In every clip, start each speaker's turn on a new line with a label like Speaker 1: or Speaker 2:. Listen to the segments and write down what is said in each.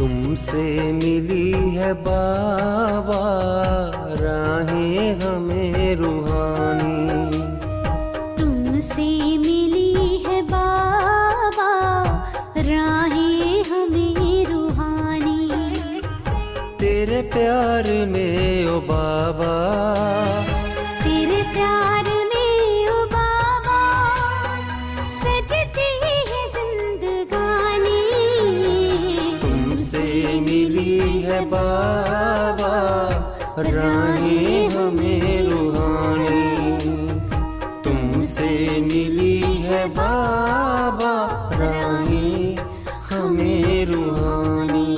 Speaker 1: तुमसे मिली है बाबा राहें हमें रूहानी।
Speaker 2: तुमसे मिली है बाबा राहें हमें रूहानी।
Speaker 1: तेरे प्यार में ओ बाबा,
Speaker 2: तेरे प्यार में ओ बाबा सजती है जिंदगानी।
Speaker 1: तुमसे मिली है बाबा राहें हमें रूहानी। तुमसे मिली है बाबा राहें हमें रूहानी।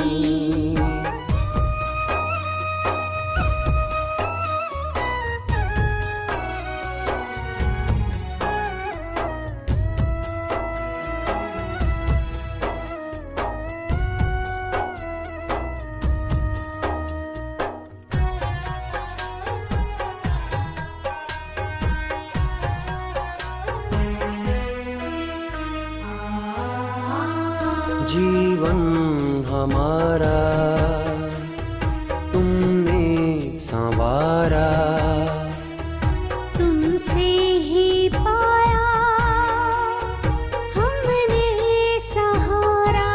Speaker 1: जीवन हमारा तुमने संवारा।
Speaker 2: तुमसे ही पाया हमने सहारा।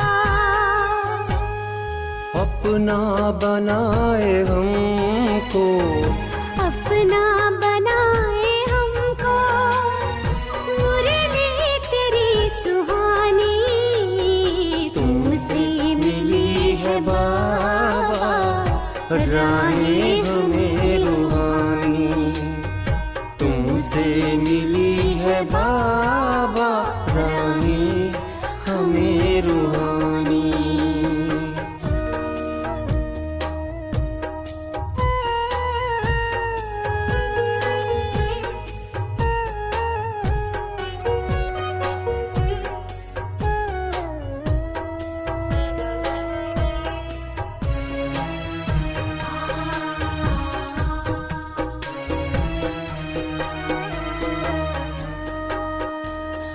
Speaker 1: अपना बनाए हमको,
Speaker 2: अपना बनाए हमको मुरली तेरी सुहानी। तुमसे मिली है बाबा
Speaker 1: राहें हमें रूहानी। तुमसे मिली है बाबा राहें हमें रूहानी।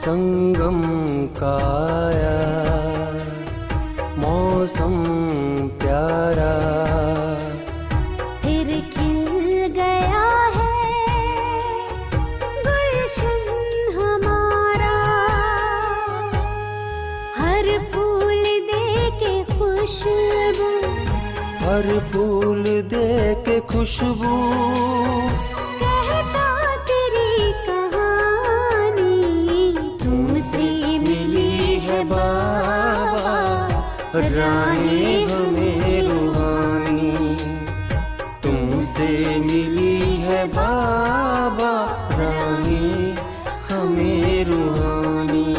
Speaker 1: संगम का आया मौसम प्यारा।
Speaker 2: फिर खिल गया है गुलशन हमारा। हर फूल दे के खुशबू,
Speaker 1: हर फूल दे के खुशबू।
Speaker 2: कहता तेरी कहानी। तुमसे मिली है बाबा
Speaker 1: राहें हमें रूहानी। तुमसे मिली है बाबा राहें हमें रूहानी।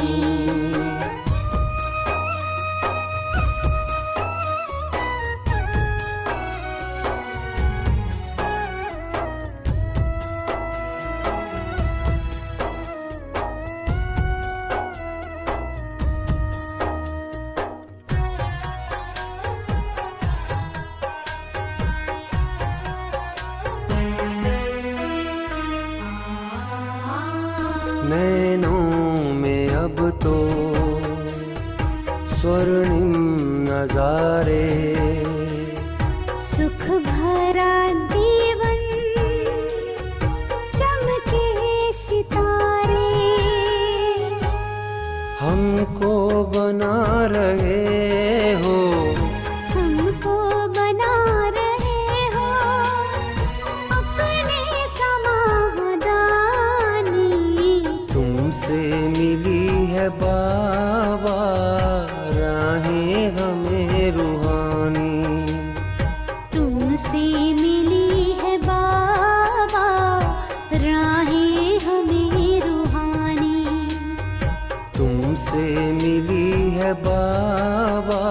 Speaker 1: नैनों में अब तो स्वर्णिम नजारे।
Speaker 2: सुख भरा जीवन चमके सितारे।
Speaker 1: हमको बना रहे हो,
Speaker 2: हमको बना रहे हो अपने समाधानी।
Speaker 1: तुमसे मिली है बाबा राहें हमें रूहानी।
Speaker 2: तुमसे मिली है बाबा राहें हमें रूहानी।
Speaker 1: तुमसे मिली है बाबा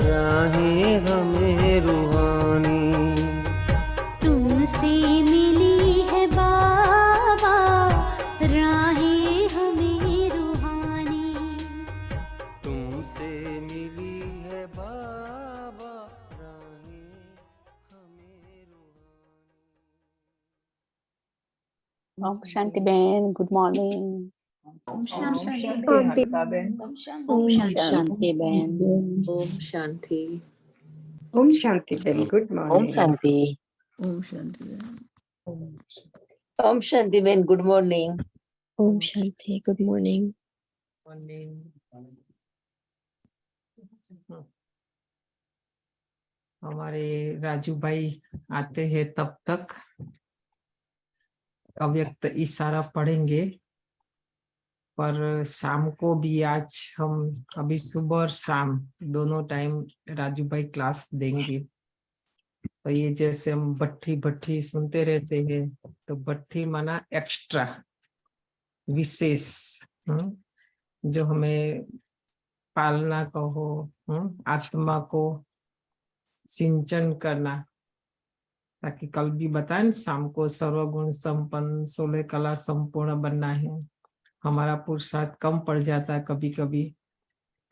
Speaker 1: राहें हमें रूहानी।
Speaker 2: तुमसे मिली है बाबा राहें हमें रूहानी।
Speaker 1: तुमसे मिली है बाबा राहें हमें रूहानी।
Speaker 3: Om Shanti Ben, good morning. Om Shanti
Speaker 4: शांति।
Speaker 3: हरिताबेन।
Speaker 4: ओम
Speaker 5: शांति बहन।
Speaker 6: ओम शांति।
Speaker 7: ओम शांति बेन, गुड
Speaker 5: ओम
Speaker 7: मॉर्निंग।
Speaker 5: शांति।
Speaker 3: ओम शांति बहन।
Speaker 5: ओम शांति बहन, good morning.
Speaker 4: Om Shanti, good morning.
Speaker 6: हमारे राजू भाई आते हैं तब तक अव्यक्त इशारा पढ़ेंगे, पर शाम को भी आज हम अभी सुबह और शाम दोनों टाइम राजू भाई क्लास देंगे। तो ये जैसे हम भट्ठी भट्ठी सुनते रहते हैं, तो भट्ठी माना एक्स्ट्रा, विशेष, जो हमें पालना कहो, आत्मा को सिंचन करना, ताकि कल भी बताएं न, शाम को सर्वगुण संपन्न 16 कला संपूर्ण बनना है। हमारा पुरुषार्थ कम पड़ जाता है कभी कभी,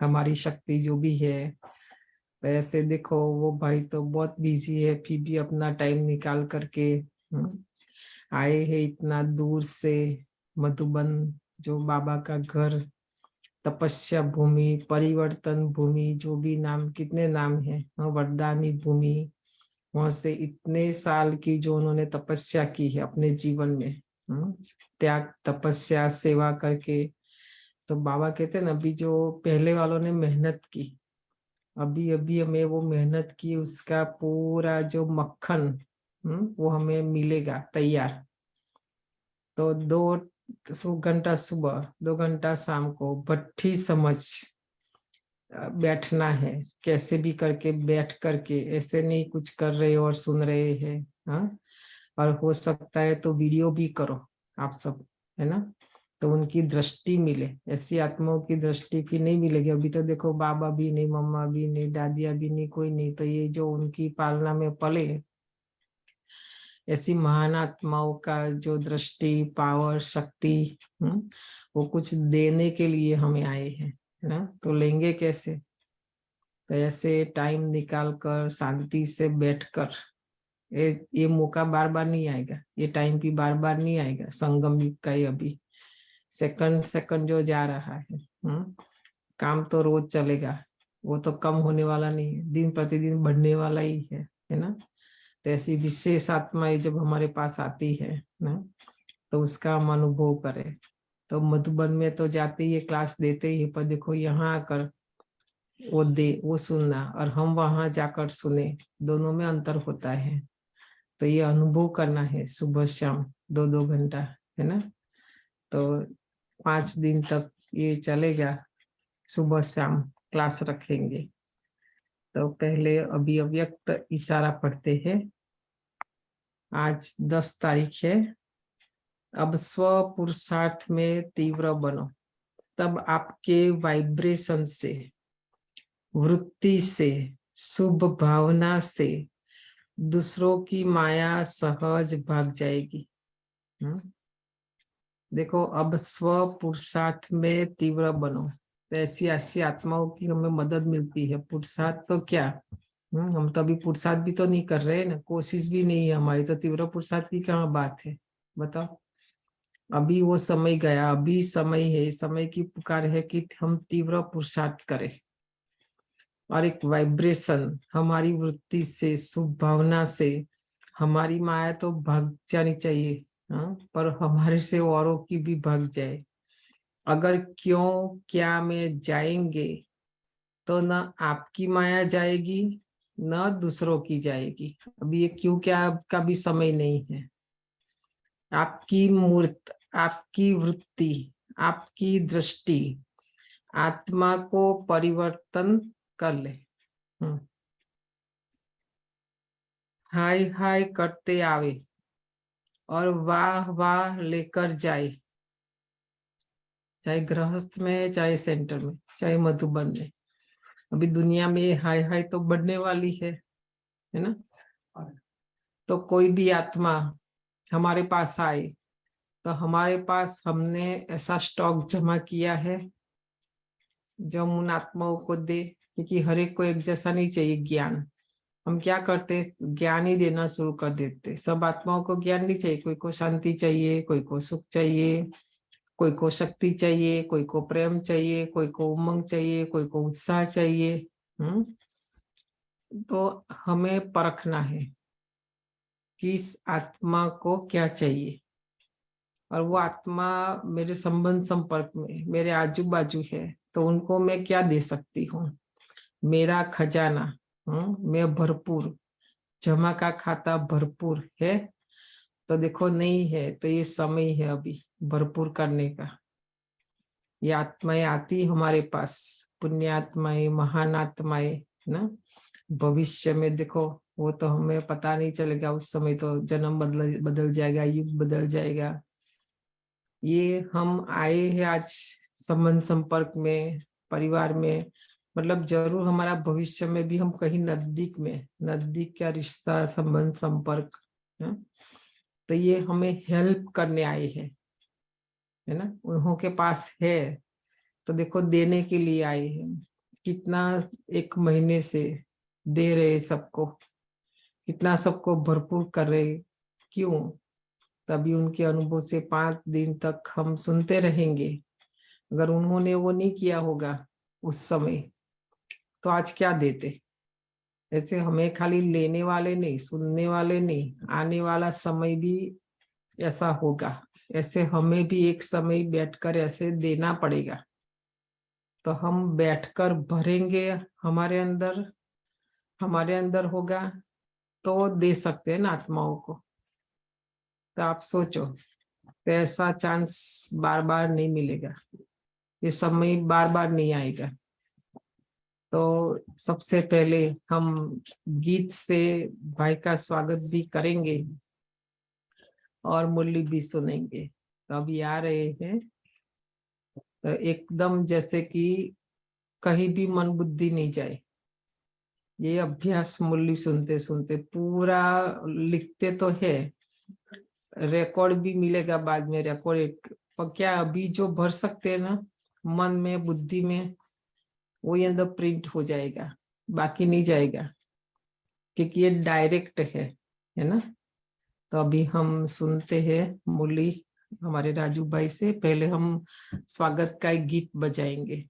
Speaker 6: हमारी शक्ति जो भी है। तो ऐसे देखो वो भाई तो बहुत बिजी है, फिर भी अपना टाइम निकाल करके आए हैं इतना दूर से, मधुबन जो बाबा का घर, तपस्या भूमि, परिवर्तन भूमि, जो भी नाम, कितने नाम है, वरदानी भूमि, वहां से इतने साल की जो उन्होंने तपस्या की है अपने जीवन में, त्याग तपस्या सेवा करके। तो बाबा कहते हैं ना, अभी जो पहले वालों ने मेहनत की, अभी अभी हमें वो मेहनत की उसका पूरा जो मक्खन वो हमें मिलेगा तैयार। तो 2 घंटा सुबह 2 घंटा शाम को भट्ठी समझ बैठना है, कैसे भी करके बैठ करके, ऐसे नहीं कुछ कर रहे और सुन रहे हैं। हाँ, और हो सकता है तो वीडियो भी करो आप सब, है ना, तो उनकी दृष्टि मिले। ऐसी आत्माओं की दृष्टि फिर नहीं मिलेगी। अभी तो देखो बाबा भी नहीं, मम्मा भी नहीं, दादिया भी नहीं, कोई नहीं, तो ये जो उनकी पालना में पले, ऐसी महान आत्माओं का जो दृष्टि, पावर, शक्ति, वो कुछ देने के लिए हमें आए हैं, है ना। तो लेंगे कैसे? तो ऐसे टाइम निकाल कर शांति से बैठकर, ये मौका बार बार नहीं आएगा, ये टाइम भी बार बार नहीं आएगा। संगम युग का ही अभी सेकंड सेकंड जो जा रहा है, काम तो रोज चलेगा, वो तो कम होने वाला नहीं है, दिन प्रतिदिन बढ़ने वाला ही है ना। तो ऐसी विशेष आत्माएं जब हमारे पास आती है ना, तो उसका हम अनुभव करें। तो मधुबन में तो जाते ही क्लास देते ही, पर देखो यहाँ आकर वो सुनना और हम वहां जाकर सुने, दोनों में अंतर होता है। तो ये अनुभव करना है, सुबह शाम 2-2 घंटा, है ना। तो 5 दिन तक ये चलेगा, सुबह शाम क्लास रखेंगे। तो पहले अभी अव्यक्त इशारा पढ़ते हैं। आज 10 तारीख है। अब स्व पुरुषार्थ में तीव्र बनो, तब आपके वाइब्रेशन से, वृत्ति से, शुभ भावना से दूसरों की माया सहज भाग जाएगी। देखो, अब स्व पुरुषार्थ में तीव्र बनो, तो ऐसी आत्माओं की हमें मदद मिलती है। पुरुषार्थ तो क्या, हम तो अभी पुरुषार्थ भी तो नहीं कर रहे हैं ना, कोशिश भी नहीं है हमारी, तो तीव्र पुरुषार्थ की कहाँ बात है, बताओ। अभी वो समय गया, अभी समय है, समय की पुकार है कि हम तीव्र पुरुषार्थ करें और एक वाइब्रेशन हमारी वृत्ति से, शुभ भावना से, हमारी माया तो भाग जानी चाहिए, पर हमारे से औरों की भी भाग जाए। अगर क्यों क्या में जाएंगे तो न आपकी माया जाएगी न दूसरों की जाएगी। अभी ये क्यों क्या का भी समय नहीं है। आपकी मूर्त, आपकी वृत्ति, आपकी दृष्टि आत्मा को परिवर्तन कर ले, हाय हाय करते आवे और वाह वाह लेकर जाए, चाहे गृहस्थ में, चाहे सेंटर में, चाहे मधुबन में। अभी दुनिया में हाय हाय तो बढ़ने वाली है ना। तो कोई भी आत्मा हमारे पास आए तो हमारे पास हमने ऐसा स्टॉक जमा किया है जो हम उन आत्माओं को दे, क्योंकि हर एक को एक जैसा नहीं चाहिए ज्ञान। हम क्या करते, ज्ञान ही देना शुरू कर देते। सब आत्माओं को ज्ञान नहीं चाहिए, कोई को शांति चाहिए, कोई को सुख चाहिए, कोई को शक्ति चाहिए, कोई को प्रेम चाहिए, कोई को उमंग चाहिए, कोई को उत्साह चाहिए। तो हमें परखना है कि इस आत्मा को क्या चाहिए, और वो आत्मा मेरे संबंध संपर्क में, मेरे आजू बाजू है, तो उनको मैं क्या दे सकती हूँ। मेरा खजाना मैं भरपूर, जमा का खाता भरपूर है, तो देखो नहीं है तो ये समय है अभी भरपूर करने का। ये आत्माएं आती हमारे पास, पुण्य आत्माएं, महान आत्माएं ना। भविष्य में देखो वो तो हमें पता नहीं चलेगा, उस समय तो जन्म बदल जाएगा, युग बदल जाएगा। ये हम आए हैं आज संबंध संपर्क में, परिवार में, मतलब जरूर हमारा भविष्य में भी हम कहीं नजदीक का रिश्ता, संबंध संपर्क है, तो ये हमें हेल्प करने आए हैं, है ना। उन्हों के पास है तो देखो देने के लिए आए हैं। कितना 1 महीने से दे रहे सबको, कितना सबको भरपूर कर रहे, क्यों? तभी उनके अनुभव से 5 दिन तक हम सुनते रहेंगे। अगर उन्होंने वो नहीं किया होगा उस समय, तो आज क्या देते। ऐसे हमें खाली लेने वाले नहीं, सुनने वाले नहीं, आने वाला समय भी ऐसा होगा। ऐसे हमें भी एक समय बैठकर ऐसे देना पड़ेगा, तो हम बैठकर भरेंगे, हमारे अंदर होगा तो दे सकते हैं ना आत्माओं को। तो आप सोचो, तो ऐसा चांस बार बार नहीं मिलेगा, ये समय बार बार नहीं आएगा। तो सबसे पहले हम गीत से भाई का स्वागत भी करेंगे और मुरली भी सुनेंगे। तो अभी आ रहे हैं, तो एकदम जैसे कि कहीं भी मन बुद्धि नहीं जाए। ये अभ्यास मुरली सुनते सुनते पूरा लिखते तो है, रिकॉर्ड भी मिलेगा बाद में, रिकॉर्ड पर क्या अभी जो भर सकते हैं ना मन में, बुद्धि में, वो ये अंदर प्रिंट हो जाएगा, बाकी नहीं जाएगा, क्योंकि ये डायरेक्ट है ना। तो अभी हम सुनते हैं मुरली हमारे राजू भाई से। पहले हम स्वागत का एक गीत बजाएंगे।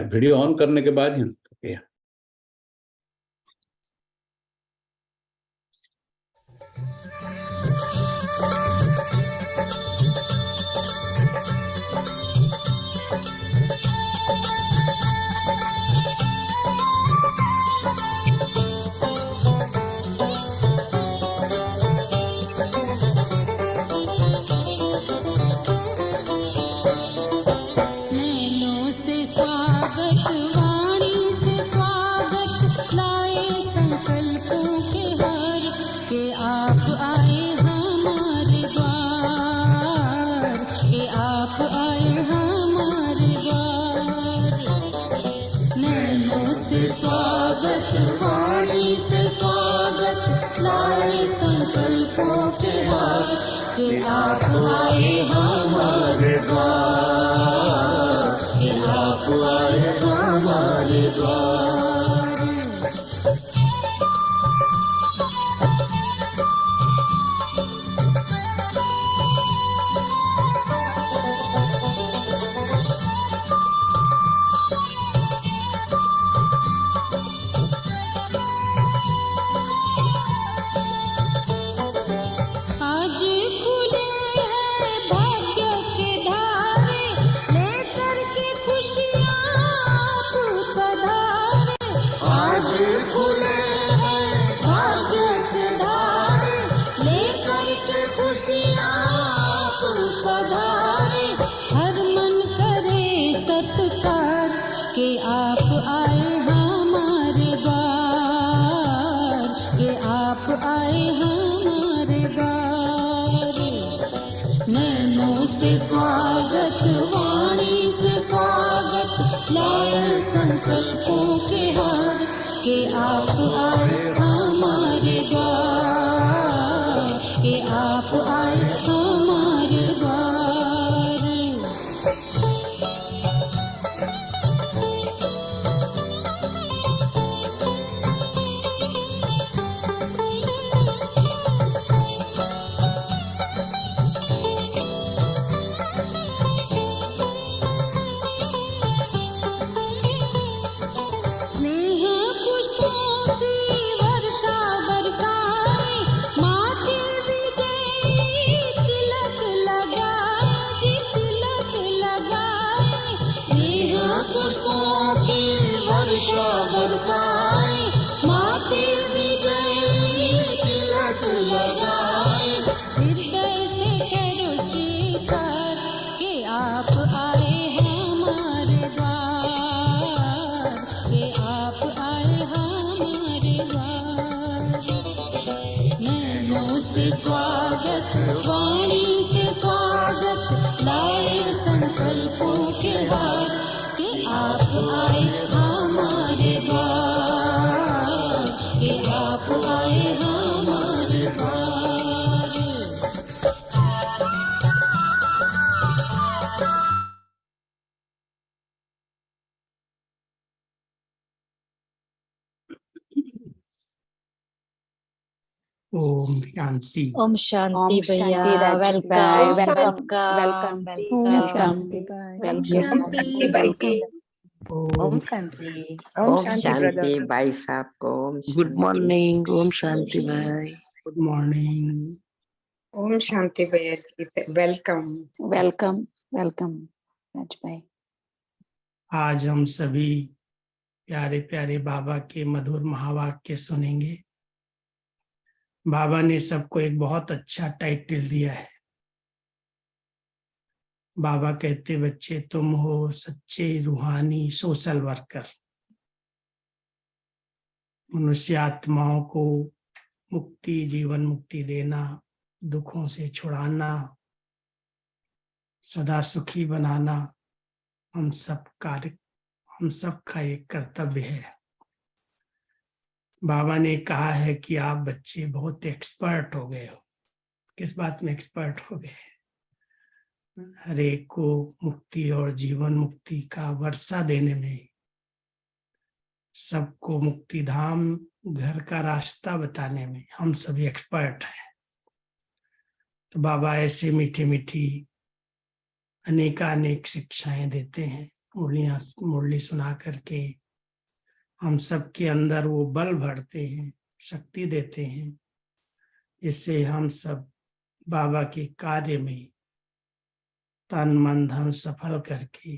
Speaker 8: वीडियो ऑन करने के बाद ही
Speaker 2: कि आप आए हमारे द्वार, कि आप आए हमारे द्वार। आज खुले हैं भाग्य के धारे, लेकर के खुशियाँ आप पधारे। आज खुले हैं भाग्य के धारे, लेकर के खुशियाँ आप पधारे। हर मन करे सत्कार कि आप आए हमारे द्वार, कि आप आए हमारे द्वार। नैनों से स्वागत, वाणी से स्वागत, लाए संकल्पों के हार कि आप आए हमारे द्वार, कि आप आए हमारे द्वार। स्नेह पुष्पों की वर्षा बरसाए, माथे विजयी तिलक लगाए जी, तिलक लगाए। स्नेह पुष्पों की वर्षा बरसाए, माथे विजयी तिलक लगाए। हृदय से करो स्वीकार कि आप आए हमारे द्वार, कि आप आए हमारे द्वार। नैनों से स्वागत, वाणी से स्वागत, लाए संकल्पों के हार कि आप आए हमारे द्वार, कि आप आए हमारे द्वार।
Speaker 9: Om Shanti.
Speaker 4: Om Shanti Bhaiya.
Speaker 7: Rajat bhai.
Speaker 4: Welcome.
Speaker 7: Welcome.
Speaker 4: Welcome.
Speaker 7: Welcome.
Speaker 3: शांति।
Speaker 7: भाई जी।
Speaker 9: ओम
Speaker 3: शांति।
Speaker 7: ओम शांति ब्रदर।
Speaker 5: भाई साहब को ओम
Speaker 10: गुड मॉर्निंग। ओम शांति भाई।
Speaker 9: Good morning.
Speaker 7: ओम शांति भैया जी। वेलकम।
Speaker 11: वेलकम वेलकम राज भाई।
Speaker 9: आज हम सभी प्यारे प्यारे बाबा के मधुर महावाक्य सुनेंगे। बाबा ने सबको एक बहुत अच्छा टाइटल दिया है। बाबा कहते बच्चे तुम हो सच्चे रूहानी सोशल वर्कर, मनुष्य आत्माओं को मुक्ति, जीवन मुक्ति देना, दुखों से छुड़ाना, सदा सुखी बनाना हम सबका एक कर्तव्य है। बाबा ने कहा है कि आप बच्चे बहुत एक्सपर्ट हो गए हो। किस बात में एक्सपर्ट हो गए? हर एक को मुक्ति और जीवन मुक्ति का वर्षा देने में, सबको मुक्ति धाम घर का रास्ता बताने में हम सभी एक्सपर्ट हैं। तो बाबा ऐसे मीठी मीठी अनेकानेक शिक्षाएं देते हैं, मुरली सुना करके हम सबके अंदर वो बल भरते हैं, शक्ति देते हैं, जिससे हम सब बाबा के कार्य में तन मन धन सफल करके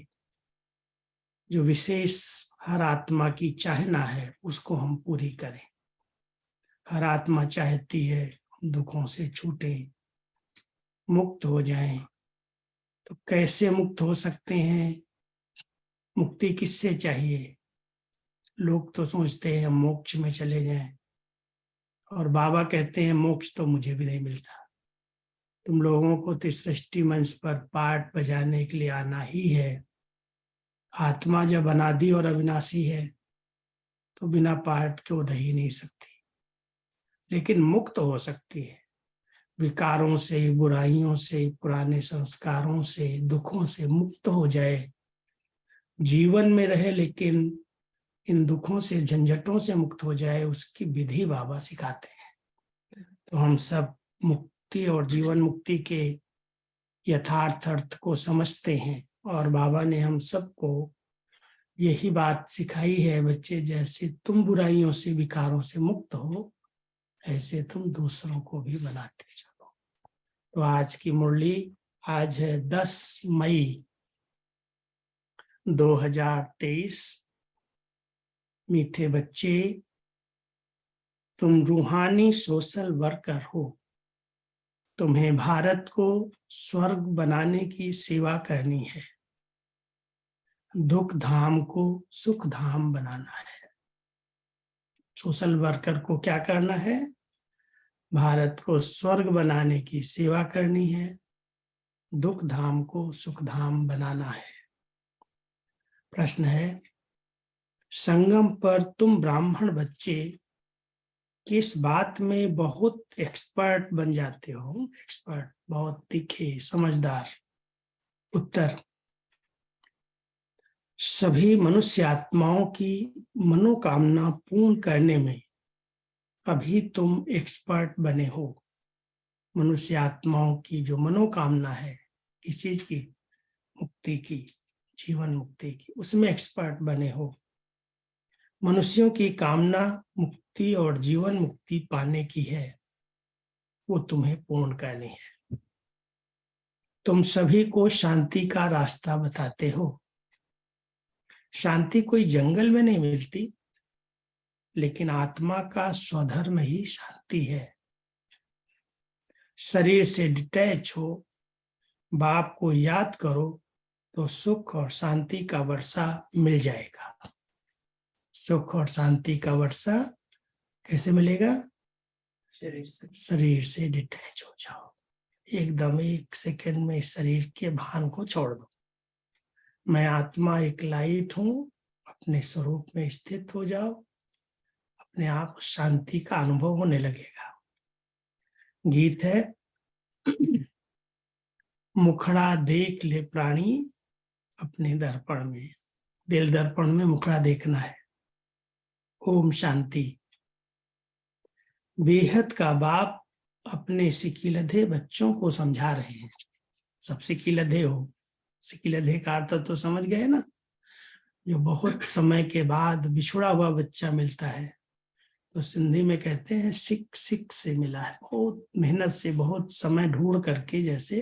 Speaker 9: जो विशेष हर आत्मा की चाहना है उसको हम पूरी करें। हर आत्मा चाहती है दुखों से छूटे, मुक्त हो जाएं। तो कैसे मुक्त हो सकते हैं? मुक्ति किससे चाहिए? लोग तो सोचते हैं मोक्ष में चले जाएं, और बाबा कहते हैं मोक्ष तो मुझे भी नहीं मिलता। तुम लोगों को तो सृष्टि मंच पर पाठ बजाने के लिए आना ही है। आत्मा जब अनादि और अविनाशी है तो बिना पाठ के वो रह ही नहीं सकती, लेकिन मुक्त हो सकती है। विकारों से, बुराइयों से, पुराने संस्कारों से, दुखों से मुक्त हो जाए, जीवन में रहे लेकिन इन दुखों से, झंझटों से मुक्त हो जाए, उसकी विधि बाबा सिखाते हैं। तो हम सब मुक्ति और जीवन मुक्ति के यथार्थ अर्थ को समझते हैं और बाबा ने हम सबको यही बात सिखाई है, बच्चे जैसे तुम बुराइयों से, विकारों से मुक्त हो, ऐसे तुम दूसरों को भी बनाते चलो। तो आज की मुरली, आज है 10 मई 2023। मीठे बच्चे, तुम रूहानी सोशल वर्कर हो। तुम्हें भारत को स्वर्ग बनाने की सेवा करनी है, दुख धाम को सुख धाम बनाना है। सोशल वर्कर को क्या करना है? भारत को स्वर्ग बनाने की सेवा करनी है, दुख धाम को सुख धाम बनाना है। प्रश्न है, संगम पर तुम ब्राह्मण बच्चे किस बात में बहुत एक्सपर्ट बन जाते हो? एक्सपर्ट, बहुत तीखे, समझदार। उत्तर, सभी मनुष्य आत्माओं की मनोकामना पूर्ण करने में अभी तुम एक्सपर्ट बने हो। मनुष्य आत्माओं की जो मनोकामना है, किस चीज की? मुक्ति की, जीवन मुक्ति की, उसमें एक्सपर्ट बने हो। मनुष्यों की कामना मुक्ति और जीवन मुक्ति पाने की है, वो तुम्हें पूर्ण करनी है। तुम सभी को शांति का रास्ता बताते हो। शांति कोई जंगल में नहीं मिलती, लेकिन आत्मा का स्वधर्म ही शांति है। शरीर से डिटैच हो, बाप को याद करो, तो सुख और शांति का वर्षा मिल जाएगा। सुख और शांति का वर्षा कैसे मिलेगा? शरीर से डिटैच हो जाओ, एकदम 1 सेकंड में इस शरीर के भान को छोड़ दो। मैं आत्मा एक लाइट हूं, अपने स्वरूप में स्थित हो जाओ, अपने आप शांति का अनुभव होने लगेगा। गीत है, मुखड़ा देख ले प्राणी अपने दर्पण में। दिल दर्पण में मुखड़ा देखना है। ओम शांति। बेहद का बाप अपने सिकीलधे बच्चों को समझा रहे हैं। सब सिकीलधे हो, सिकीलधे का अर्थ तो समझ गए ना, जो बहुत समय के बाद बिछुड़ा हुआ बच्चा मिलता है, तो सिंधी में कहते हैं सिक सिक से मिला है। बहुत मेहनत से, बहुत समय ढूंढ करके जैसे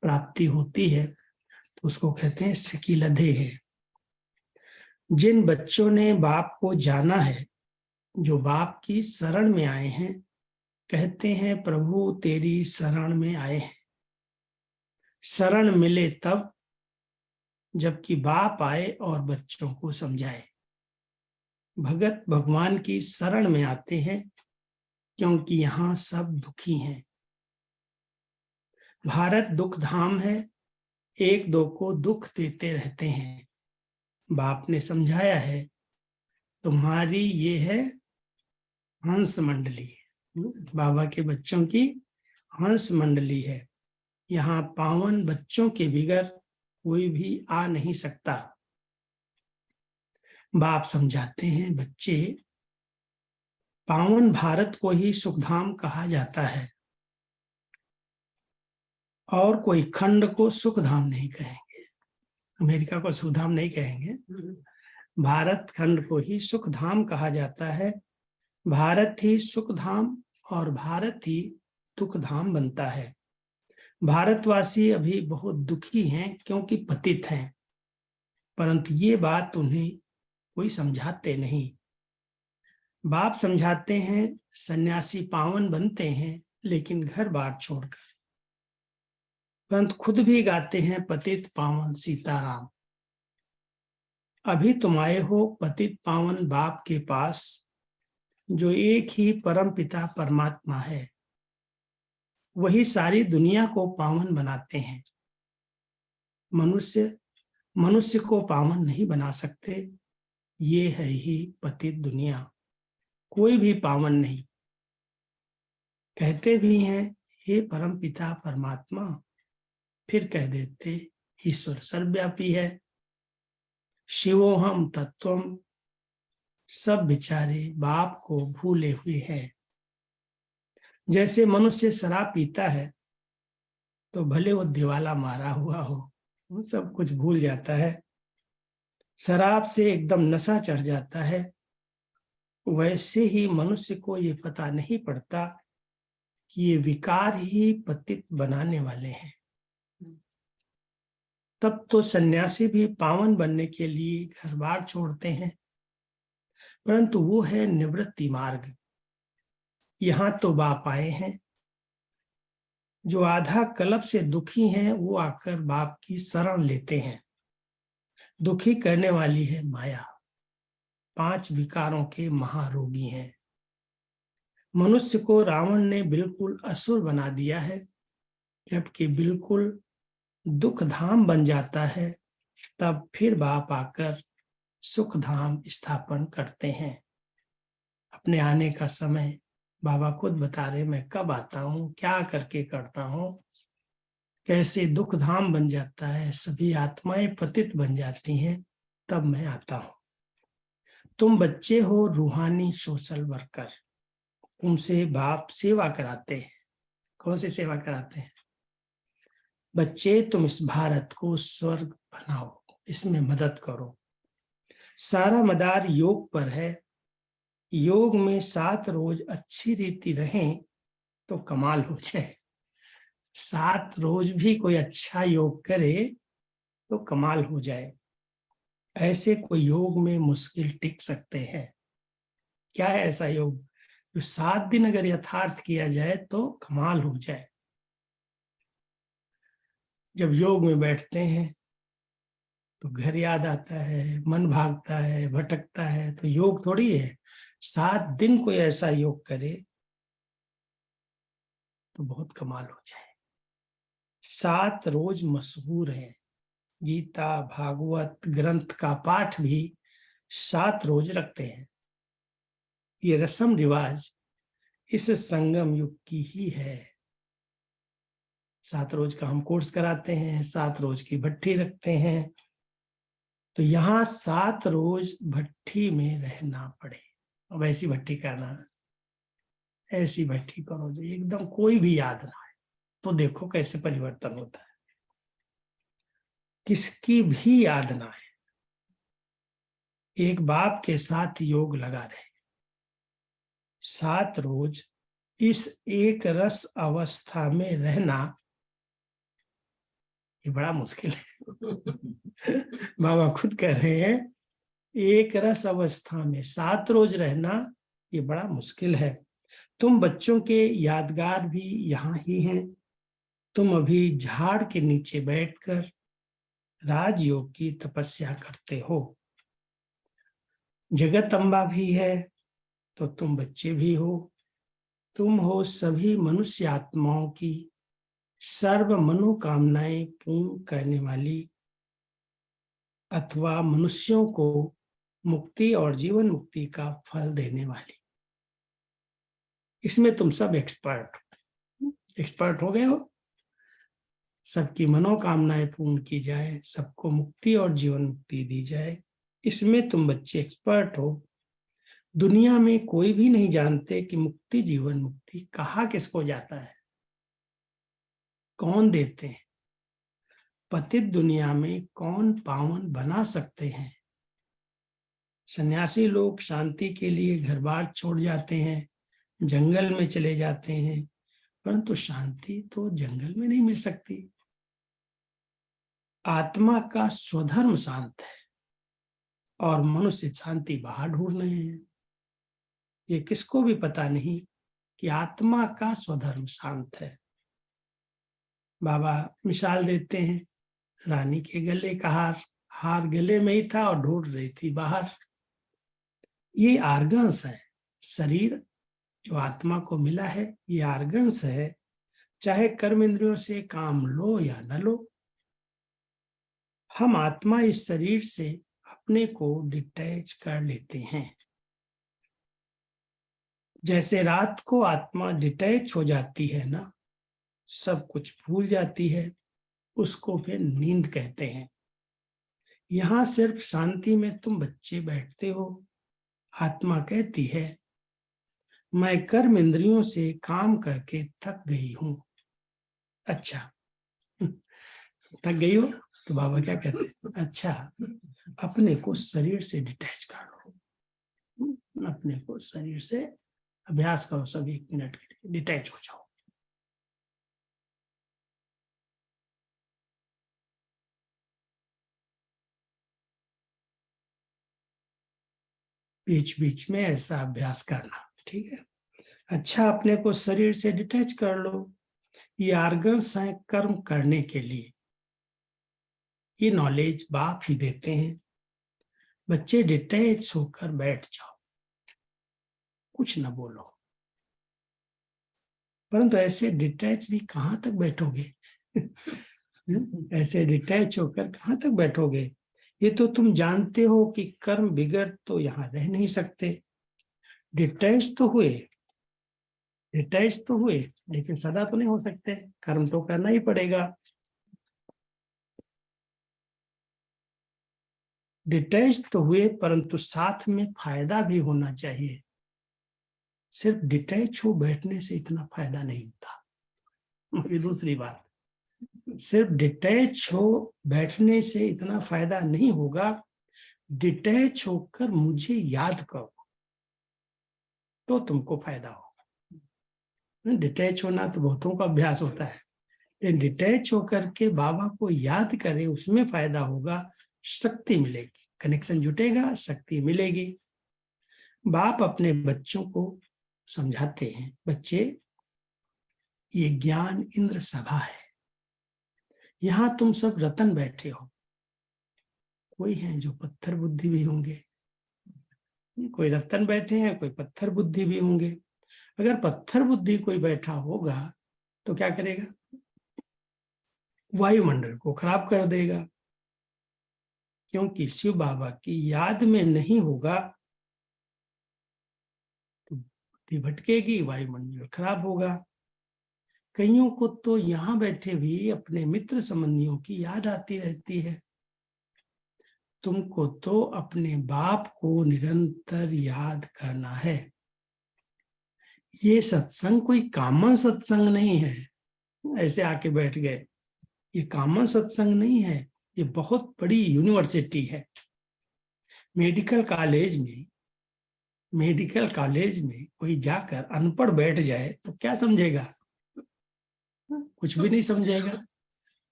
Speaker 9: प्राप्ति होती है, तो उसको कहते हैं सिकीलधे है। जिन बच्चों ने बाप को जाना है, जो बाप की शरण में आए हैं, कहते हैं प्रभु तेरी शरण में आए हैं। शरण मिले तब जबकि बाप आए और बच्चों को समझाए। भगत भगवान की शरण में आते हैं क्योंकि यहाँ सब दुखी हैं। भारत दुख धाम है, एक दो को दुख देते रहते हैं। बाप ने समझाया है, तुम्हारी ये है हंस मंडली, बाबा के बच्चों की हंस मंडली है। यहाँ पावन बच्चों के बिगर कोई भी आ नहीं सकता। बाप समझाते हैं, बच्चे पावन भारत को ही सुखधाम कहा जाता है और कोई खंड को सुखधाम नहीं कहेंगे। अमेरिका को सुखधाम नहीं कहेंगे, भारत खंड को ही सुखधाम कहा जाता है। भारत ही सुखधाम और भारत ही दुखधाम बनता है। भारतवासी अभी बहुत दुखी हैं क्योंकि पतित हैं, परंतु ये बात उन्हें कोई समझाते नहीं। बाप समझाते हैं, सन्यासी पावन बनते हैं लेकिन घर बार छोड़कर, परंतु खुद भी गाते हैं पतित पावन सीताराम। अभी तुम आए हो पतित पावन बाप के पास, जो एक ही परम पिता परमात्मा है। वही सारी दुनिया को पावन बनाते हैं। मनुष्य को पावन नहीं बना सकते। ये है ही पतित दुनिया, कोई भी पावन नहीं। कहते भी हैं हे परम पिता परमात्मा, फिर कह देते ईश्वर सर्वव्यापी है। शिवोहम तत्वम, सब बेचारे बाप को भूले हुए हैं। जैसे मनुष्य शराब पीता है तो भले वो दिवाला मारा हुआ हो, वो सब कुछ भूल जाता है, शराब से एकदम नशा चढ़ जाता है। वैसे ही मनुष्य को ये पता नहीं पड़ता कि ये विकार ही पतित बनाने वाले हैं। तब तो सन्यासी भी पावन बनने के लिए घर बार छोड़ते हैं, परंतु वो है निवृत्ति मार्ग। यहाँ तो बाप आए हैं, जो आधा कल्प से दुखी हैं वो आकर बाप की शरण लेते हैं। दुखी करने वाली है माया, 5 विकारों के महारोगी हैं। मनुष्य को रावण ने बिल्कुल असुर बना दिया है, जबकि बिल्कुल दुख धाम बन जाता है, तब फिर बाप आकर सुख धाम स्थापन करते हैं। अपने आने का समय बाबा खुद बता रहे, मैं कब आता हूँ, क्या करके करता हूँ, कैसे दुख धाम बन जाता है, सभी आत्माएं पतित बन जाती हैं, तब मैं आता हूँ। तुम बच्चे हो रूहानी सोशल वर्कर, तुमसे बाप सेवा कराते हैं। कौन सी सेवा कराते हैं? बच्चे, तुम इस भारत को स्वर्ग बनाओ, इसमें मदद करो। सारा मदार योग पर है। योग में 7 रोज अच्छी रीति रहें तो कमाल हो जाए। 7 रोज भी कोई अच्छा योग करे तो कमाल हो जाए। ऐसे कोई योग में मुश्किल टिक सकते हैं। क्या है ऐसा योग जो 7 दिन अगर यथार्थ किया जाए तो कमाल हो जाए? जब योग में बैठते हैं तो घर याद आता है, मन भागता है, भटकता है, तो योग थोड़ी है। 7 दिन कोई ऐसा योग करे तो बहुत कमाल हो जाए। 7 रोज मशहूर है। गीता भागवत ग्रंथ का पाठ भी 7 रोज रखते हैं। ये रस्म रिवाज इस संगम युग की ही है। 7 रोज का हम कोर्स कराते हैं, 7 रोज की भट्ठी रखते हैं, तो यहाँ 7 रोज भट्ठी में रहना पड़े। अब ऐसी भट्ठी करना, ऐसी भट्ठी करो जो एकदम कोई भी याद ना आए, तो देखो कैसे परिवर्तन होता है। किसकी भी याद ना आए, एक बाप के साथ योग लगा रहे। 7 रोज इस एक रस अवस्था में रहना ये बड़ा मुश्किल है। बाबा खुद कह रहे हैं, एक रस अवस्था में 7 रोज रहना ये बड़ा मुश्किल है। तुम बच्चों के यादगार भी यहाँ ही हैं। तुम अभी झाड़ के नीचे बैठकर राजयोग की तपस्या करते हो। जगत अम्बा भी है तो तुम बच्चे भी हो। तुम हो सभी मनुष्य आत्माओं की सर्व मनोकामनाएं पूर्ण करने वाली, अथवा मनुष्यों को मुक्ति और जीवन मुक्ति का फल देने वाली। इसमें तुम सब एक्सपर्ट हो गए हो। सबकी मनोकामनाएं पूर्ण की जाए, सबको मुक्ति और जीवन मुक्ति दी जाए, इसमें तुम बच्चे एक्सपर्ट हो। दुनिया में कोई भी नहीं जानते कि मुक्ति जीवन मुक्ति कहाँ किसको जाता है, कौन देते हैं, पतित दुनिया में कौन पावन बना सकते हैं। सन्यासी लोग शांति के लिए घर बार छोड़ जाते हैं, जंगल में चले जाते हैं, परंतु शांति तो जंगल में नहीं मिल सकती। आत्मा का स्वधर्म शांत है और मनुष्य शांति बाहर ढूंढ रहे हैं। ये किसको भी पता नहीं कि आत्मा का स्वधर्म शांत है। बाबा मिसाल देते हैं, रानी के गले का हार गले में ही था और ढूंढ रही थी बाहर। ये आर्गन्स है। शरीर जो आत्मा को मिला है ये आर्गन्स है, चाहे कर्म इंद्रियों से काम लो या न लो। हम आत्मा इस शरीर से अपने को डिटैच कर लेते हैं। जैसे रात को आत्मा डिटैच हो जाती है ना, सब कुछ भूल जाती है, उसको फिर नींद कहते हैं। यहाँ सिर्फ शांति में तुम बच्चे बैठते हो। आत्मा कहती है मैं कर्म इंद्रियों से काम करके थक गई हूं। अच्छा, थक गई हो तो बाबा क्या कहते हैं, अच्छा अपने को शरीर से डिटैच कर लो, अपने को शरीर से अभ्यास करो, सब 1 मिनट के लिए डिटैच हो जाओ। बीच बीच में ऐसा अभ्यास करना, ठीक है। अच्छा अपने को शरीर से डिटैच कर लो। ये आर्गन्स हैं कर्म करने के लिए, ये नॉलेज बाप ही देते हैं। बच्चे डिटैच होकर बैठ जाओ, कुछ ना बोलो। परंतु ऐसे डिटैच भी कहाँ तक बैठोगे? ऐसे डिटैच होकर कहाँ तक बैठोगे? ये तो तुम जानते हो कि कर्म बिगड़ तो यहाँ रह नहीं सकते। डिटैच तो हुए, लेकिन सदा तो नहीं हो सकते, कर्म तो करना ही पड़ेगा। डिटैच तो हुए, परंतु साथ में फायदा भी होना चाहिए। सिर्फ डिटैच हो बैठने से इतना फायदा नहीं होता। ये दूसरी बात, सिर्फ डिटैच हो बैठने से इतना फायदा नहीं होगा। डिटैच होकर मुझे याद करो तो तुमको फायदा होगा। डिटैच होना तो बहुतों का अभ्यास होता है, लेकिन डिटैच होकर के बाबा को याद करे, उसमें फायदा होगा, शक्ति मिलेगी, कनेक्शन जुटेगा, शक्ति मिलेगी। बाप अपने बच्चों को समझाते हैं, बच्चे ये ज्ञान इंद्र सभा है, यहां तुम सब रतन बैठे हो। कोई हैं जो पत्थर बुद्धि भी होंगे, कोई रतन बैठे हैं, कोई पत्थर बुद्धि भी होंगे। अगर पत्थर बुद्धि कोई बैठा होगा तो क्या करेगा? वायुमंडल को खराब कर देगा, क्योंकि शिव बाबा की याद में नहीं होगा तो बुद्धि भटकेगी, वायुमंडल खराब होगा। कईयों को तो यहाँ बैठे भी अपने मित्र संबंधियों की याद आती रहती है। तुमको तो अपने बाप को निरंतर याद करना है। ये सत्संग कोई कॉमन सत्संग नहीं है, ऐसे आके बैठ गए, ये कॉमन सत्संग नहीं है, ये बहुत बड़ी यूनिवर्सिटी है। मेडिकल कॉलेज में कोई जाकर अनपढ़ बैठ जाए तो क्या समझेगा? कुछ भी नहीं समझेगा।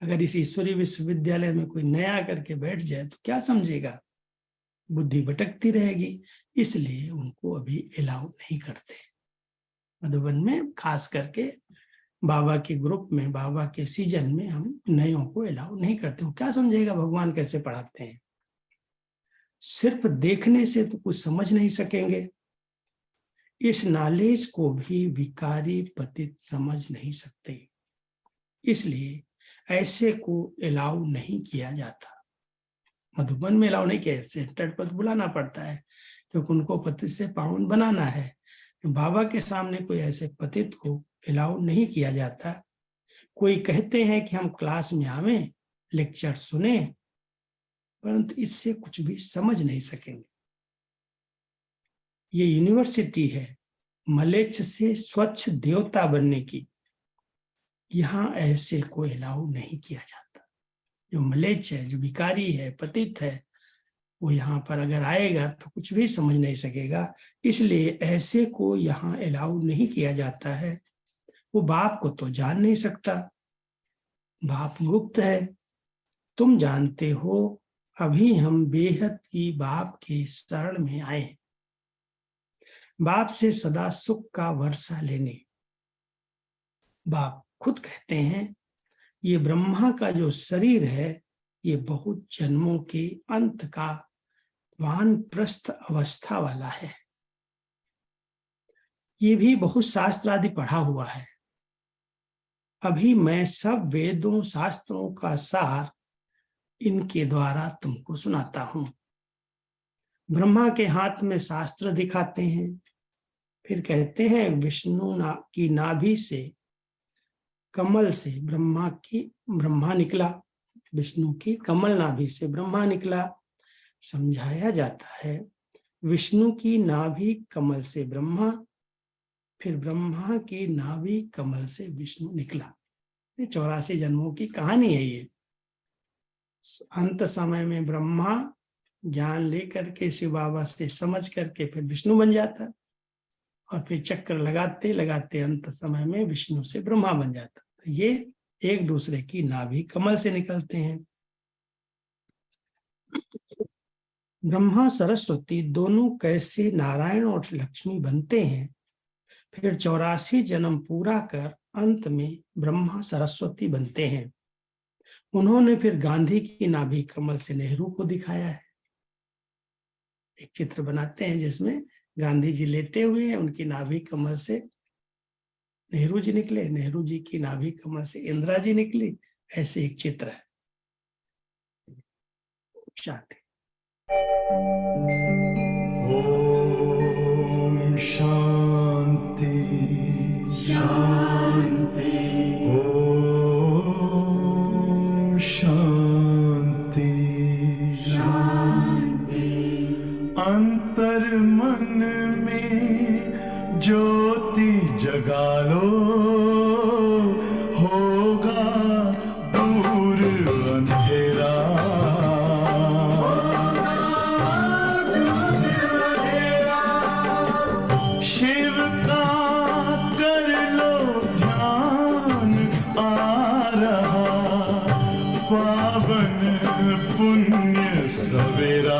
Speaker 9: अगर इस ईश्वरीय विश्वविद्यालय में कोई नया करके बैठ जाए तो क्या समझेगा? बुद्धि भटकती रहेगी। इसलिए उनको अभी अलाउ नहीं करते। मधुबन में खास करके बाबा के ग्रुप में, बाबा के सीजन में हम नयों को अलाउ नहीं करते। वो क्या समझेगा भगवान कैसे पढ़ाते हैं? सिर्फ देखने से तो कुछ समझ नहीं सकेंगे। इस नॉलेज को भी विकारी पतित समझ नहीं सकते, इसलिए ऐसे को अलाउ नहीं किया जाता। मधुबन में अलाउ नहीं किया, सेंटर पर बुलाना पड़ता है क्योंकि उनको पतित से पावन बनाना है। बाबा के सामने कोई ऐसे पतित को अलाउ नहीं किया जाता। कोई कहते हैं कि हम क्लास में आवें, लेक्चर सुने, परंतु इससे कुछ भी समझ नहीं सकेंगे। ये यूनिवर्सिटी है मलेच्छ से स्वच्छ देवता बनने की। यहाँ ऐसे को अलाउ नहीं किया जाता। जो मलेच्छ है, जो भिखारी है, पतित है, वो यहाँ पर अगर आएगा तो कुछ भी समझ नहीं सकेगा। इसलिए ऐसे को यहाँ अलाउ नहीं किया जाता है। वो बाप को तो जान नहीं सकता, बाप गुप्त है। तुम जानते हो अभी हम बेहद की बाप के शरण में आए, बाप से सदा सुख का वर्षा लेने। बाप खुद कहते हैं ये ब्रह्मा का जो शरीर है ये बहुत जन्मों के अंत का वानप्रस्थ अवस्था वाला है। ये भी बहुत शास्त्र आदि पढ़ा हुआ है। अभी मैं सब वेदों शास्त्रों का सार इनके द्वारा तुमको सुनाता हूं। ब्रह्मा के हाथ में शास्त्र दिखाते हैं, फिर कहते हैं विष्णु की नाभि से कमल से ब्रह्मा निकला, विष्णु की कमल नाभि से ब्रह्मा निकला। समझाया जाता है विष्णु की नाभि कमल से ब्रह्मा, फिर ब्रह्मा की नाभि कमल से विष्णु निकला। 84 जन्मों की कहानी है ये। अंत समय में ब्रह्मा ज्ञान लेकर के शिव बाबा से समझ करके फिर विष्णु बन जाता, और फिर चक्कर लगाते लगाते अंत समय में विष्णु से ब्रह्मा बन जाता। तो ये एक दूसरे की नाभि कमल से निकलते हैं। ब्रह्मा सरस्वती दोनों कैसे नारायण और लक्ष्मी बनते हैं, फिर 84 जन्म पूरा कर अंत में ब्रह्मा सरस्वती बनते हैं। उन्होंने फिर गांधी की नाभि कमल से नेहरू को दिखाया है। एक चित्र बनाते हैं जिसमें गांधी जी लेटे हुए हैं, उनकी नाभि कमल से नेहरू जी निकले, नेहरू जी की नाभि कमल से इंदिरा जी निकली। ऐसे एक चित्र है। शांति।
Speaker 1: ओम शांति शांति। ओम शांति शांति। अंतर मन में ज्योति जगा लो, होगा दूर अंधेरा। शिव का कर लो ध्यान, आ रहा पावन पुण्य सवेरा।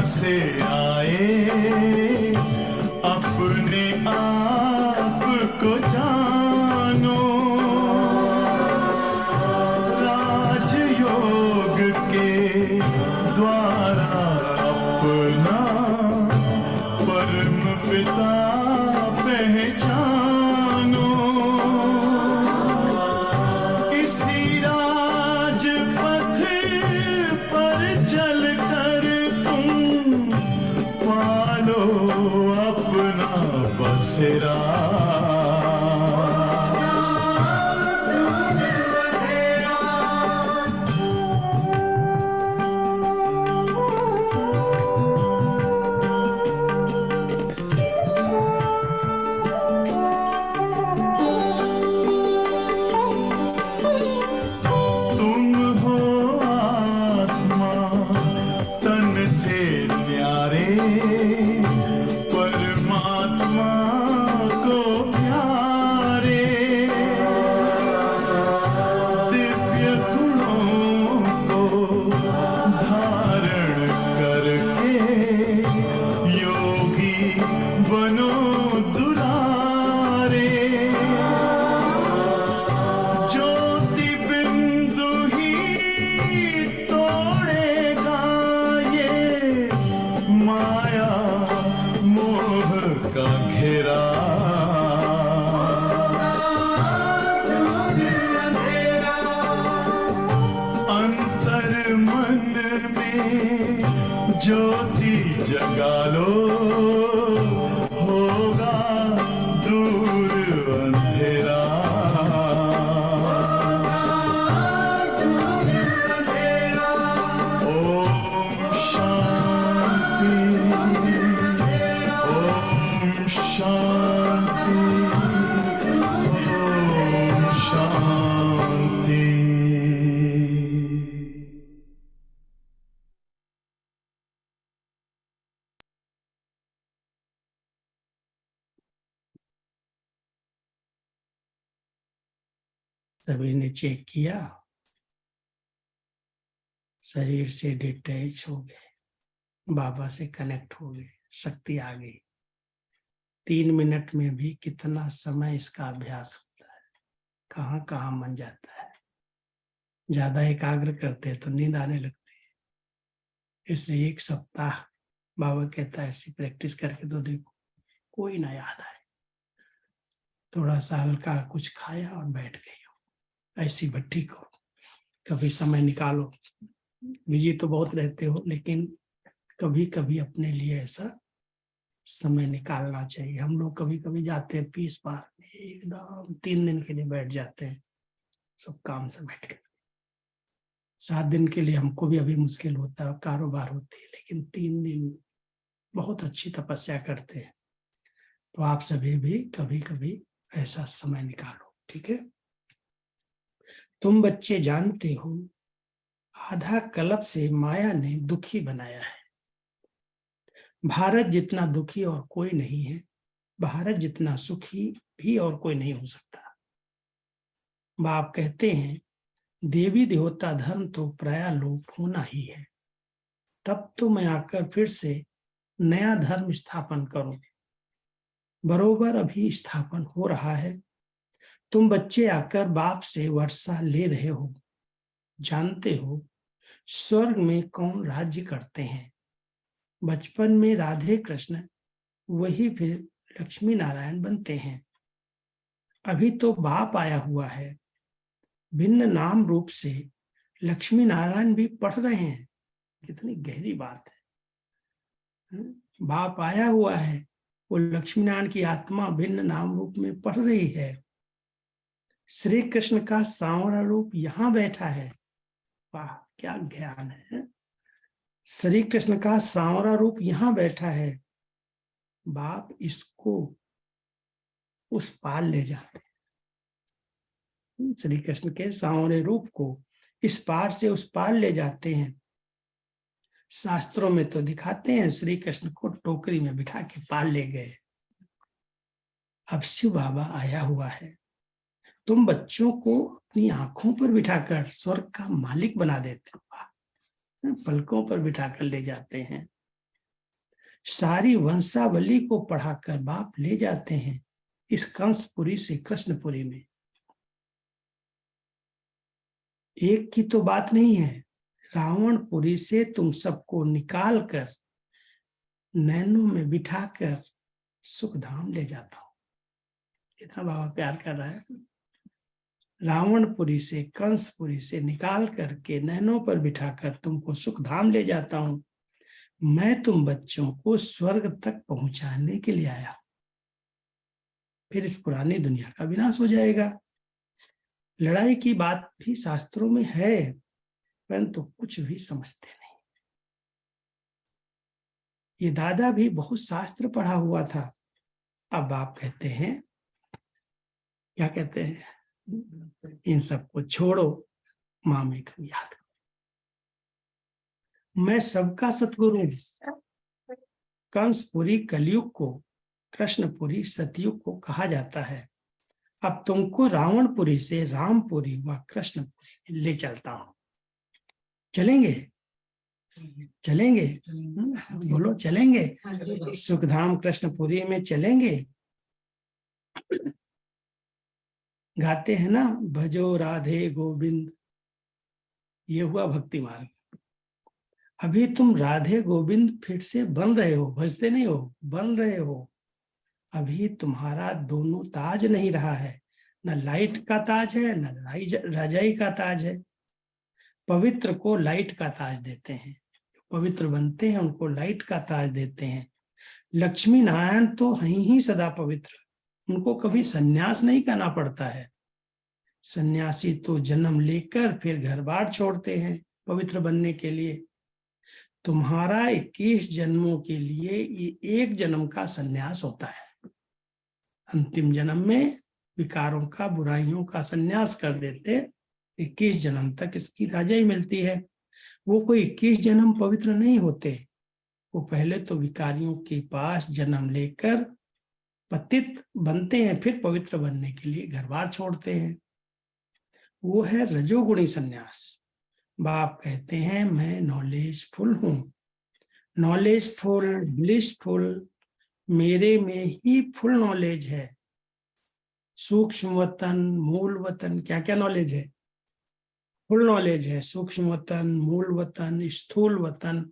Speaker 1: से आए अपने आप को जानो, राजयोग के द्वारा अपना परम पिता पहचानो। इसी राजपथ पर चलकर पालो अपना बसेरा। तुम हो आत्मा तन से न्यारे, परमात्मा को प्यारे। दिव्य गुणों को धारण करके योगी बनो दुलारे। ज्योति बिंदु ही तोड़ेगा ये माया मोह का घेरा। अंतर मन में ज्योति जगा लो, होगा दूर अंधेरा। ओम शांति ओम शांति ओम शांति।
Speaker 9: सभी ने चेक किया, शरीर से डिटैच हो गए, बाबा से कनेक्ट हो गए, शक्ति आ गई। 3 मिनट में भी कितना समय इसका अभ्यास होता है, कहाँ कहाँ मन जाता है। ज्यादा एकाग्र करते हैं तो नींद आने लगती है, इसलिए एक सप्ताह बाबा कहता है ऐसी प्रैक्टिस करके तो देखो कोई ना याद आए, थोड़ा सा हल्का कुछ खाया और बैठ गई हो, ऐसी भट्टी करो, कभी समय निकालो। बिजी तो बहुत रहते हो, लेकिन कभी कभी अपने लिए ऐसा समय निकालना चाहिए। हम लोग कभी कभी जाते हैं पीस पार एकदम 3 दिन के लिए बैठ जाते हैं सब काम से बैठ कर। 7 दिन के लिए हमको भी अभी मुश्किल होता है, कारोबार होती है, लेकिन 3 दिन बहुत अच्छी तपस्या करते हैं। तो आप सभी भी कभी कभी ऐसा समय निकालो, ठीक है। तुम बच्चे जानते हो आधा कल्प से माया ने दुखी बनाया है। भारत जितना दुखी और कोई नहीं है, भारत जितना सुखी भी और कोई नहीं हो सकता। बाप कहते हैं देवी देवता धर्म तो प्राय लोप होना ही है, तब तो मैं आकर फिर से नया धर्म स्थापन करूं। बरोबर अभी स्थापन हो रहा है। तुम बच्चे आकर बाप से वर्षा ले रहे हो। जानते हो स्वर्ग में कौन राज्य करते हैं? बचपन में राधे कृष्ण, वही फिर लक्ष्मी नारायण बनते हैं। अभी तो बाप आया हुआ है, भिन्न नाम रूप से लक्ष्मी नारायण भी पढ़ रहे हैं। कितनी गहरी बात है। बाप आया हुआ है, वो लक्ष्मी नारायण की आत्मा भिन्न नाम रूप में पढ़ रही है। श्री कृष्ण का सांवरा रूप यहाँ बैठा है। वाह क्या ज्ञान है। श्री कृष्ण का सांवरा रूप यहाँ बैठा है। बाप इसको उस पार ले जाते हैं। श्री कृष्ण के सांवरे रूप को इस पार से उस पार ले जाते हैं। शास्त्रों में तो दिखाते हैं श्री कृष्ण को टोकरी में बिठा के पार ले गए। अब शिव बाबा आया हुआ है। तुम बच्चों को अपनी आंखों पर बिठाकर स्वर्ग का मालिक बना देते हो, पलकों पर बिठाकर ले जाते हैं। सारी वंशावली को पढ़ाकर बाप ले जाते हैं इस कंसपुरी से कृष्णपुरी में। एक की तो बात नहीं है, रावणपुरी से तुम सबको निकाल कर नैनों में बिठाकर सुखधाम ले जाता हूं। इतना बाबा प्यार कर रहा है। रावणपुरी से कंसपुरी से निकाल करके नैनों पर बिठाकर तुमको सुखधाम ले जाता हूं। मैं तुम बच्चों को स्वर्ग तक पहुंचाने के लिए आया। फिर इस पुरानी दुनिया का विनाश हो जाएगा। लड़ाई की बात भी शास्त्रों में है, परंतु कुछ भी समझते नहीं। ये दादा भी बहुत शास्त्र पढ़ा हुआ था। अब आप कहते हैं, क्या कहते हैं, इन सबको छोड़ो, मामे को याद करो। मैं सबका सतगुरु। कंसपुरी कलयुग को, कृष्णपुरी सतयुग को कहा जाता है। अब तुमको रावणपुरी से रामपुरी व कृष्णपुरी ले चलता हूं। चलेंगे? चलेंगे? बोलो चलेंगे? सुखधाम कृष्णपुरी में चलेंगे। गाते हैं ना, भजो राधे गोविंद, ये हुआ भक्ति मार्ग। अभी तुम राधे गोविंद फिर से बन रहे हो, भजते नहीं हो, बन रहे हो। अभी तुम्हारा दोनों ताज नहीं रहा है, न लाइट का ताज है न राजाई का ताज है। पवित्र को लाइट का ताज देते हैं, पवित्र बनते हैं उनको लाइट का ताज देते हैं। लक्ष्मी नारायण तो हैं ही सदा पवित्र, उनको कभी सन्यास नहीं करना पड़ता है। सन्यासी तो जन्म लेकर फिर घर बार छोड़ते हैं पवित्र बनने के लिए। तुम्हारा 21 जन्मों के लिए ये 1 जन्म का सन्यास होता है। अंतिम जन्म में विकारों का, बुराइयों का सन्यास कर देते, 21 जन्म तक इसकी राजाई मिलती है। वो कोई 21 जन्म पवित्र नहीं होते, वो पहले तो विकारियों के पास जन्म लेकर पतित बनते हैं, फिर पवित्र बनने के लिए घर बार छोड़ते हैं। वो है रजोगुणी सन्यास। बाप कहते हैं मैं नॉलेजफुल हूं, नॉलेजफुल, ब्लिसफुल, मेरे में ही फुल नॉलेज है। सूक्ष्म वतन, मूल वतन, क्या क्या नॉलेज है? फुल नॉलेज है। सूक्ष्म वतन, मूल वतन, स्थूल वतन,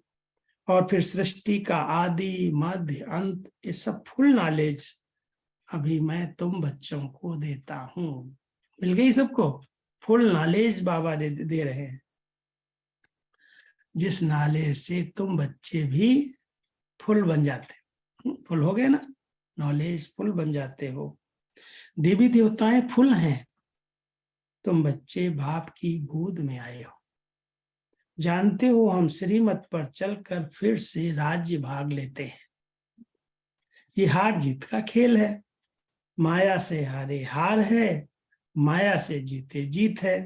Speaker 9: और फिर सृष्टि का आदि मध्य अंत, ये सब फुल नॉलेज अभी मैं तुम बच्चों को देता हूं। मिल गई सबको? फुल नॉलेज बाबा दे रहे हैं, जिस नॉलेज से तुम बच्चे भी फुल बन जाते। फुल हो गए ना, नॉलेज फुल बन जाते हो। देवी देवताएं फुल हैं, तुम बच्चे बाप की गोद में आए हो। जानते हो हम श्रीमत पर चलकर फिर से राज्य भाग लेते हैं। ये हार जीत का खेल है। माया से हारे हार है, माया से जीते जीत है।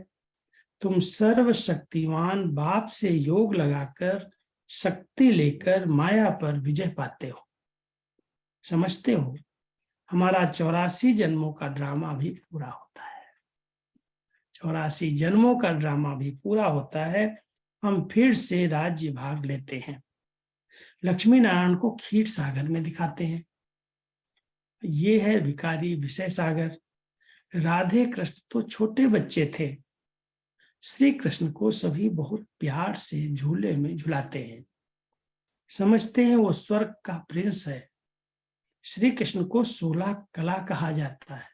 Speaker 9: तुम सर्वशक्तिवान बाप से योग लगाकर शक्ति लेकर माया पर विजय पाते हो। समझते हो, हमारा 84 जन्मों का ड्रामा भी पूरा होता है। 84 जन्मों का ड्रामा भी पूरा होता है। हम फिर से राज्य भाग लेते हैं। लक्ष्मी नारायण को क्षीर सागर में दिखाते हैं। ये है विकारी विषय सागर। राधे कृष्ण तो छोटे बच्चे थे, श्री कृष्ण को सभी बहुत प्यार से झूले में झुलाते हैं। समझते हैं वो स्वर्ग का प्रिंस है। श्री कृष्ण को 16 कला कहा जाता है,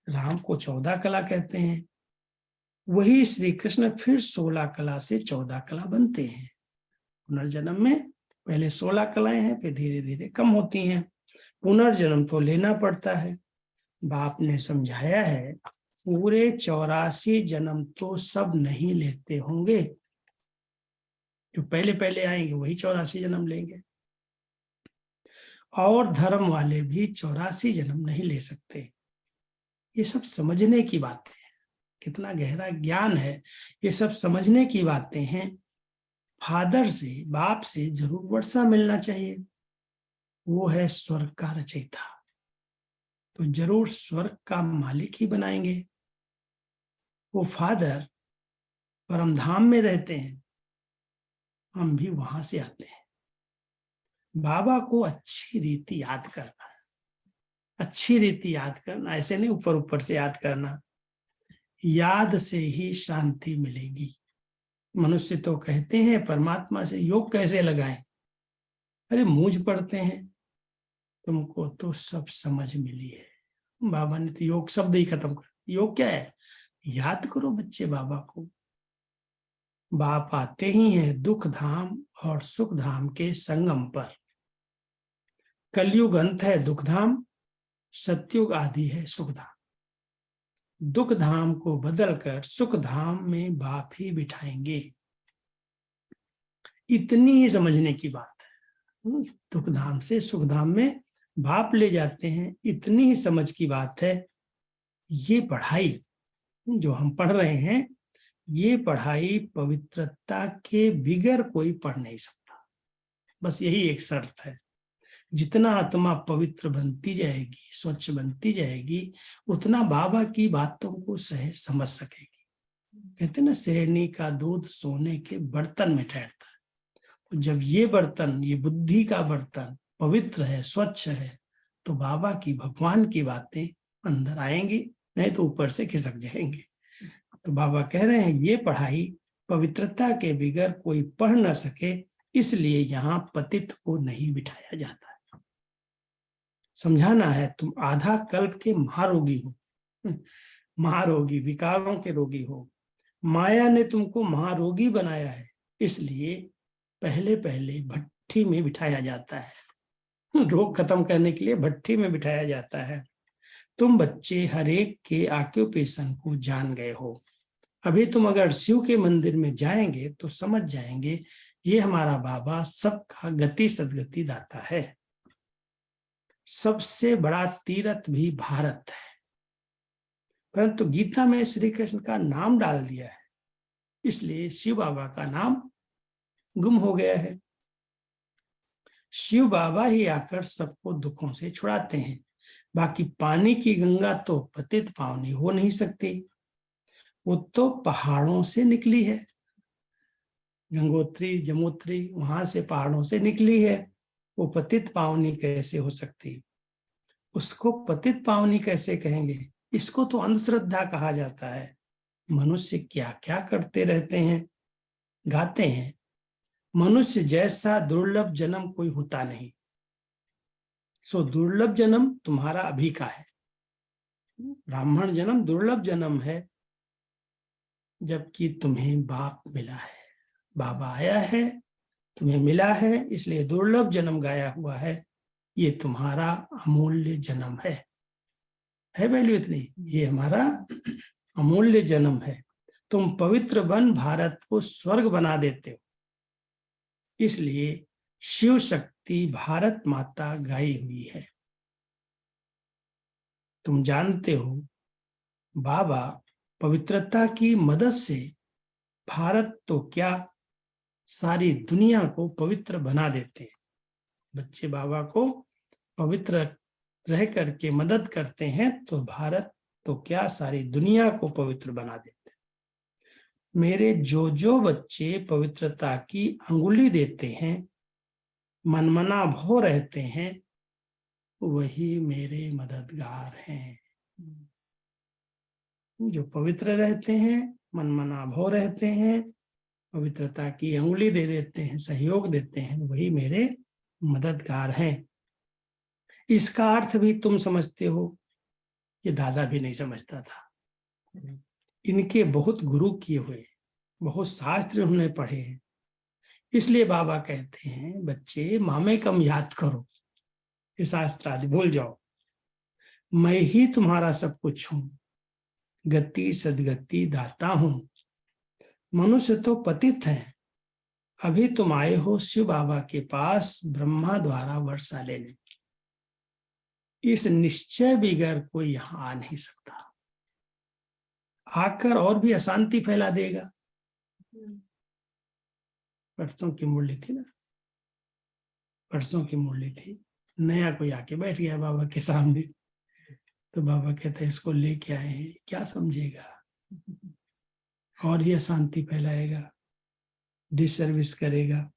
Speaker 9: राम को 14 कला कहते हैं। वही श्री कृष्ण फिर 16 कला से 14 कला बनते हैं। पुनर्जन्म में पहले 16 कलाएं हैं, फिर धीरे धीरे कम होती हैं। पुनर्जन्म तो लेना पड़ता है। बाप ने समझाया है, पूरे 84 जन्म तो सब नहीं लेते होंगे। जो पहले पहले आएंगे वही 84 जन्म लेंगे, और धर्म वाले भी 84 जन्म नहीं ले सकते। ये सब समझने की बातें हैं। कितना गहरा ज्ञान है, ये सब समझने की बातें हैं। फादर से, बाप से जरूर वर्षा मिलना चाहिए। वो है स्वर्ग का रचयिता, तो जरूर स्वर्ग का मालिक ही बनाएंगे। वो फादर परमधाम में रहते हैं, हम भी वहां से आते हैं। बाबा को अच्छी रीति याद करना, अच्छी रीति याद करना, ऐसे नहीं ऊपर ऊपर से याद करना। याद से ही शांति मिलेगी। मनुष्य तो कहते हैं परमात्मा से योग कैसे लगाएं? अरे मूंझ पड़ते हैं। तुमको तो सब समझ मिली है। बाबा ने तो योग शब्द ही खत्म कर। योग क्या है? याद करो बच्चे बाबा को। बाप आते ही हैं दुख धाम और सुख धाम के संगम पर। कलयुग अंत है दुख धाम, सतयुग आदि है सुख धाम। दुख धाम को बदलकर सुख धाम में बाप ही बिठाएंगे। इतनी ही समझने की बात है। दुख धाम से सुख धाम में बाप ले जाते हैं, इतनी ही समझ की बात है। ये पढ़ाई जो हम पढ़ रहे हैं, ये पढ़ाई पवित्रता के बिगर कोई पढ़ नहीं सकता। बस यही एक शर्त है। जितना आत्मा पवित्र बनती जाएगी, स्वच्छ बनती जाएगी, उतना बाबा की बातों को सहज समझ सकेगी। कहते ना, शेरनी का दूध सोने के बर्तन में ठहरता है। जब ये बर्तन, ये बुद्धि का बर्तन पवित्र है, स्वच्छ है, तो बाबा की, भगवान की बातें अंदर आएंगी, नहीं तो ऊपर से खिसक जाएंगे। तो बाबा कह रहे हैं ये पढ़ाई पवित्रता के बिगर कोई पढ़ न सके, इसलिए यहाँ पतित को नहीं बिठाया जाता है। समझाना है, तुम आधा कल्प के महारोगी हो, महारोगी, विकारों के रोगी हो। माया ने तुमको महारोगी बनाया है, इसलिए पहले पहले भट्ठी में बिठाया जाता है। रोग खत्म करने के लिए भट्ठी में बिठाया जाता है। तुम बच्चे हर एक के ऑक्यूपेशन को जान गए हो। अभी तुम अगर शिव के मंदिर में जाएंगे तो समझ जाएंगे ये हमारा बाबा सबका गति सदगति दाता है। सबसे बड़ा तीर्थ भी भारत है, परंतु गीता में श्री कृष्ण का नाम डाल दिया है, इसलिए शिव बाबा का नाम गुम हो गया है। शिव बाबा ही आकर सबको दुखों से छुड़ाते हैं। बाकी पानी की गंगा तो पतित पावनी हो नहीं सकती, वो तो पहाड़ों से निकली है। गंगोत्री, जमुत्री वहां से पहाड़ों से निकली है, वो पतित पावनी कैसे हो सकती? उसको पतित पावनी कैसे कहेंगे? इसको तो अंधश्रद्धा कहा जाता है। मनुष्य क्या क्या करते रहते हैं, गाते हैं, मनुष्य जैसा दुर्लभ जन्म कोई होता नहीं। सो दुर्लभ जन्म तुम्हारा अभी का है। ब्राह्मण जन्म दुर्लभ जन्म है, जबकि तुम्हें बाप मिला है, बाबा आया है, तुम्हें मिला है, इसलिए दुर्लभ जन्म गाया हुआ है। ये तुम्हारा अमूल्य जन्म है वैल्यू इतनी, ये हमारा अमूल्य जन्म है। तुम पवित्र बन भारत को स्वर्ग बना देते हो, इसलिए शिव शक्ति भारत माता गाई हुई है। तुम जानते हो बाबा पवित्रता की मदद से भारत तो क्या सारी दुनिया को पवित्र बना देते हैं। बच्चे बाबा को पवित्र रह करके मदद करते हैं तो भारत तो क्या सारी दुनिया को पवित्र बना देते हैं। मेरे जो बच्चे पवित्रता की अंगुली देते हैं, मनमना भो रहते हैं, वही मेरे मददगार हैं। जो पवित्र रहते हैं, मनमना भो रहते हैं, पवित्रता की अंगुली दे देते हैं, सहयोग देते हैं, वही मेरे मददगार हैं। इसका अर्थ भी तुम समझते हो, ये दादा भी नहीं समझता था। इनके बहुत गुरु किए हुए, बहुत शास्त्र उन्होंने पढ़े हैं, इसलिए बाबा कहते हैं बच्चे मामे कम याद करो, ये शास्त्र आदि भूल जाओ, मैं ही तुम्हारा सब कुछ हूं, गति सदगति दाता हूं। मनुष्य तो पतित है, अभी तुम आए हो शिव बाबा के पास ब्रह्मा द्वारा वर्षा लेने। इस निश्चय बिगर कोई यहां आ नहीं सकता, आकर और भी अशांति फैला देगा। परसों की मुरली थी ना, परसों की मुरली थी, नया कोई आके बैठ गया बाबा के सामने, तो बाबा कहते हैं इसको लेके आए हैं, क्या समझेगा, और ही अशांति फैलाएगा, डिसर्विस करेगा,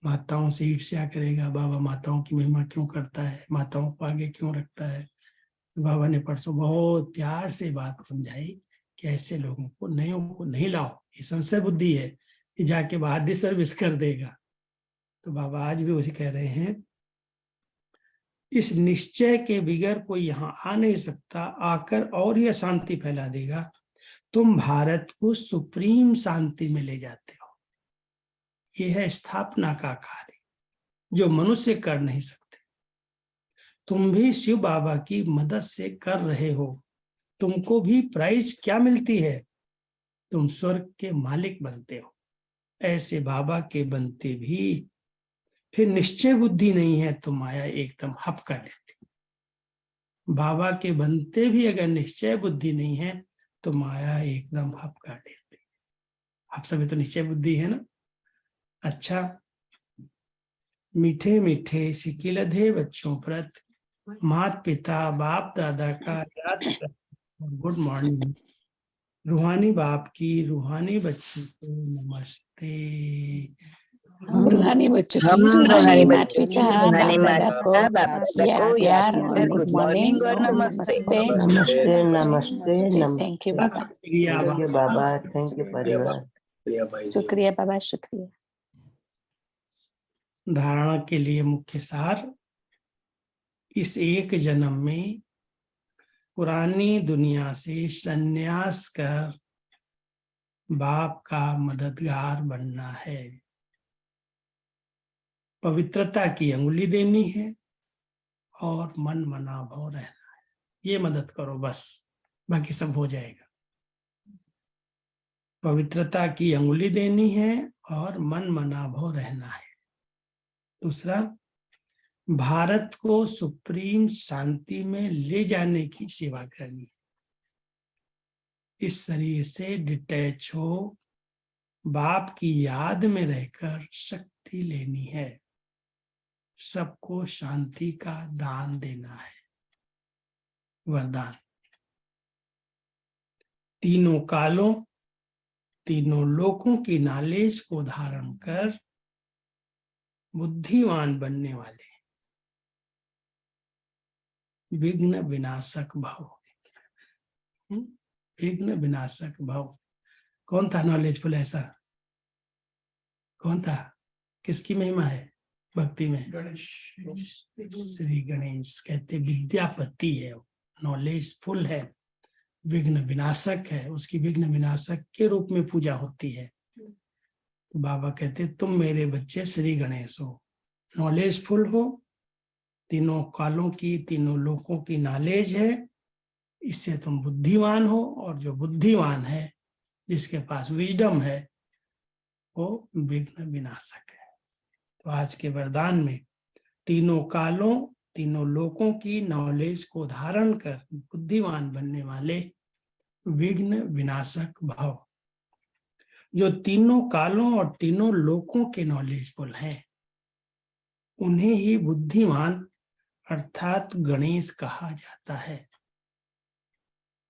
Speaker 9: माताओं से ईर्ष्या करेगा। बाबा माताओं की महिमा क्यों करता है, माताओं को आगे क्यों रखता है। बाबा ने परसों बहुत प्यार से बात समझाई कि ऐसे लोगों को, नयों को नहीं लाओ, ये संशय बुद्धि है, ये जाके बाहर डिसर्विस कर देगा। तो बाबा आज भी वही कह रहे हैं, इस निश्चय के बिगर कोई यहाँ आ नहीं सकता, आकर और ही अशांति फैला देगा। तुम भारत को सुप्रीम शांति में ले जाते हो, यह है स्थापना का कार्य जो मनुष्य कर नहीं सकते। तुम भी शिव बाबा की मदद से कर रहे हो, तुमको भी प्राइज क्या मिलती है, तुम स्वर्ग के मालिक बनते हो। ऐसे बाबा के बनते भी फिर निश्चय बुद्धि नहीं है तो माया एकदम हप कर लेती। बाबा के बनते भी अगर निश्चय बुद्धि नहीं है तो माया एकदम हप कर लेती। आप सभी तो निश्चय बुद्धि है ना। अच्छा, मीठे मीठे सिकिलधे बच्चों प्रत माता पिता बाप दादा का याद कर गुड मॉर्निंग। रूहानी बाप की रूहानी बच्चों को नमस्ते।
Speaker 11: रूहानी बच्चों की रूहानी माता पिता बाप दादा को प्यार और गुड मॉर्निंग और नमस्ते।
Speaker 5: नमस्ते नमस्ते
Speaker 11: thank you Baba,
Speaker 5: thank you Baba, thank you परिवार।
Speaker 11: शुक्रिया बाबा, शुक्रिया।
Speaker 9: धारणा के लिए मुख्य सार, इस एक जन्म में पुरानी दुनिया से संन्यास कर बाप का मददगार बनना है, पवित्रता की अंगुली देनी है और मन मना भाव रहना है। ये मदद करो बस, बाकी सब हो जाएगा। पवित्रता की अंगुली देनी है और मन मना भाव रहना है। दूसरा, भारत को सुप्रीम शांति में ले जाने की सेवा करनी है। इस शरीर से डिटैच हो, बाप की याद में रहकर शक्ति लेनी है, सबको शांति का दान देना है, वरदान। तीनों कालों, तीनों लोकों की नॉलेज को धारण कर बुद्धिमान बनने वाले विघ्न विनाशक भव। विघ्न विनाशक भव कौन था नॉलेजफुल ऐसा? कौन था? किसकी महिमा है भक्ति में?
Speaker 1: गणेश
Speaker 9: श्री गणेश कहते विद्यापति है, नॉलेजफुल है, विघ्न विनाशक है, उसकी विघ्न विनाशक के रूप में पूजा होती है। तो बाबा कहते तुम मेरे बच्चे श्री गणेश हो, नॉलेजफुल हो, तीनों कालों की तीनों लोकों की नॉलेज है, इससे तुम बुद्धिमान हो, और जो बुद्धिमान है जिसके पास विजडम है वो विघ्न विनाशक है। तो आज के वरदान में तीनों कालों तीनों लोकों की नॉलेज को धारण कर बुद्धिमान बनने वाले विघ्न विनाशक भव, जो तीनों कालों और तीनों लोकों के नॉलेजफुल हैं, उन्हें ही बुद्धिमान अर्थात गणेश कहा जाता है।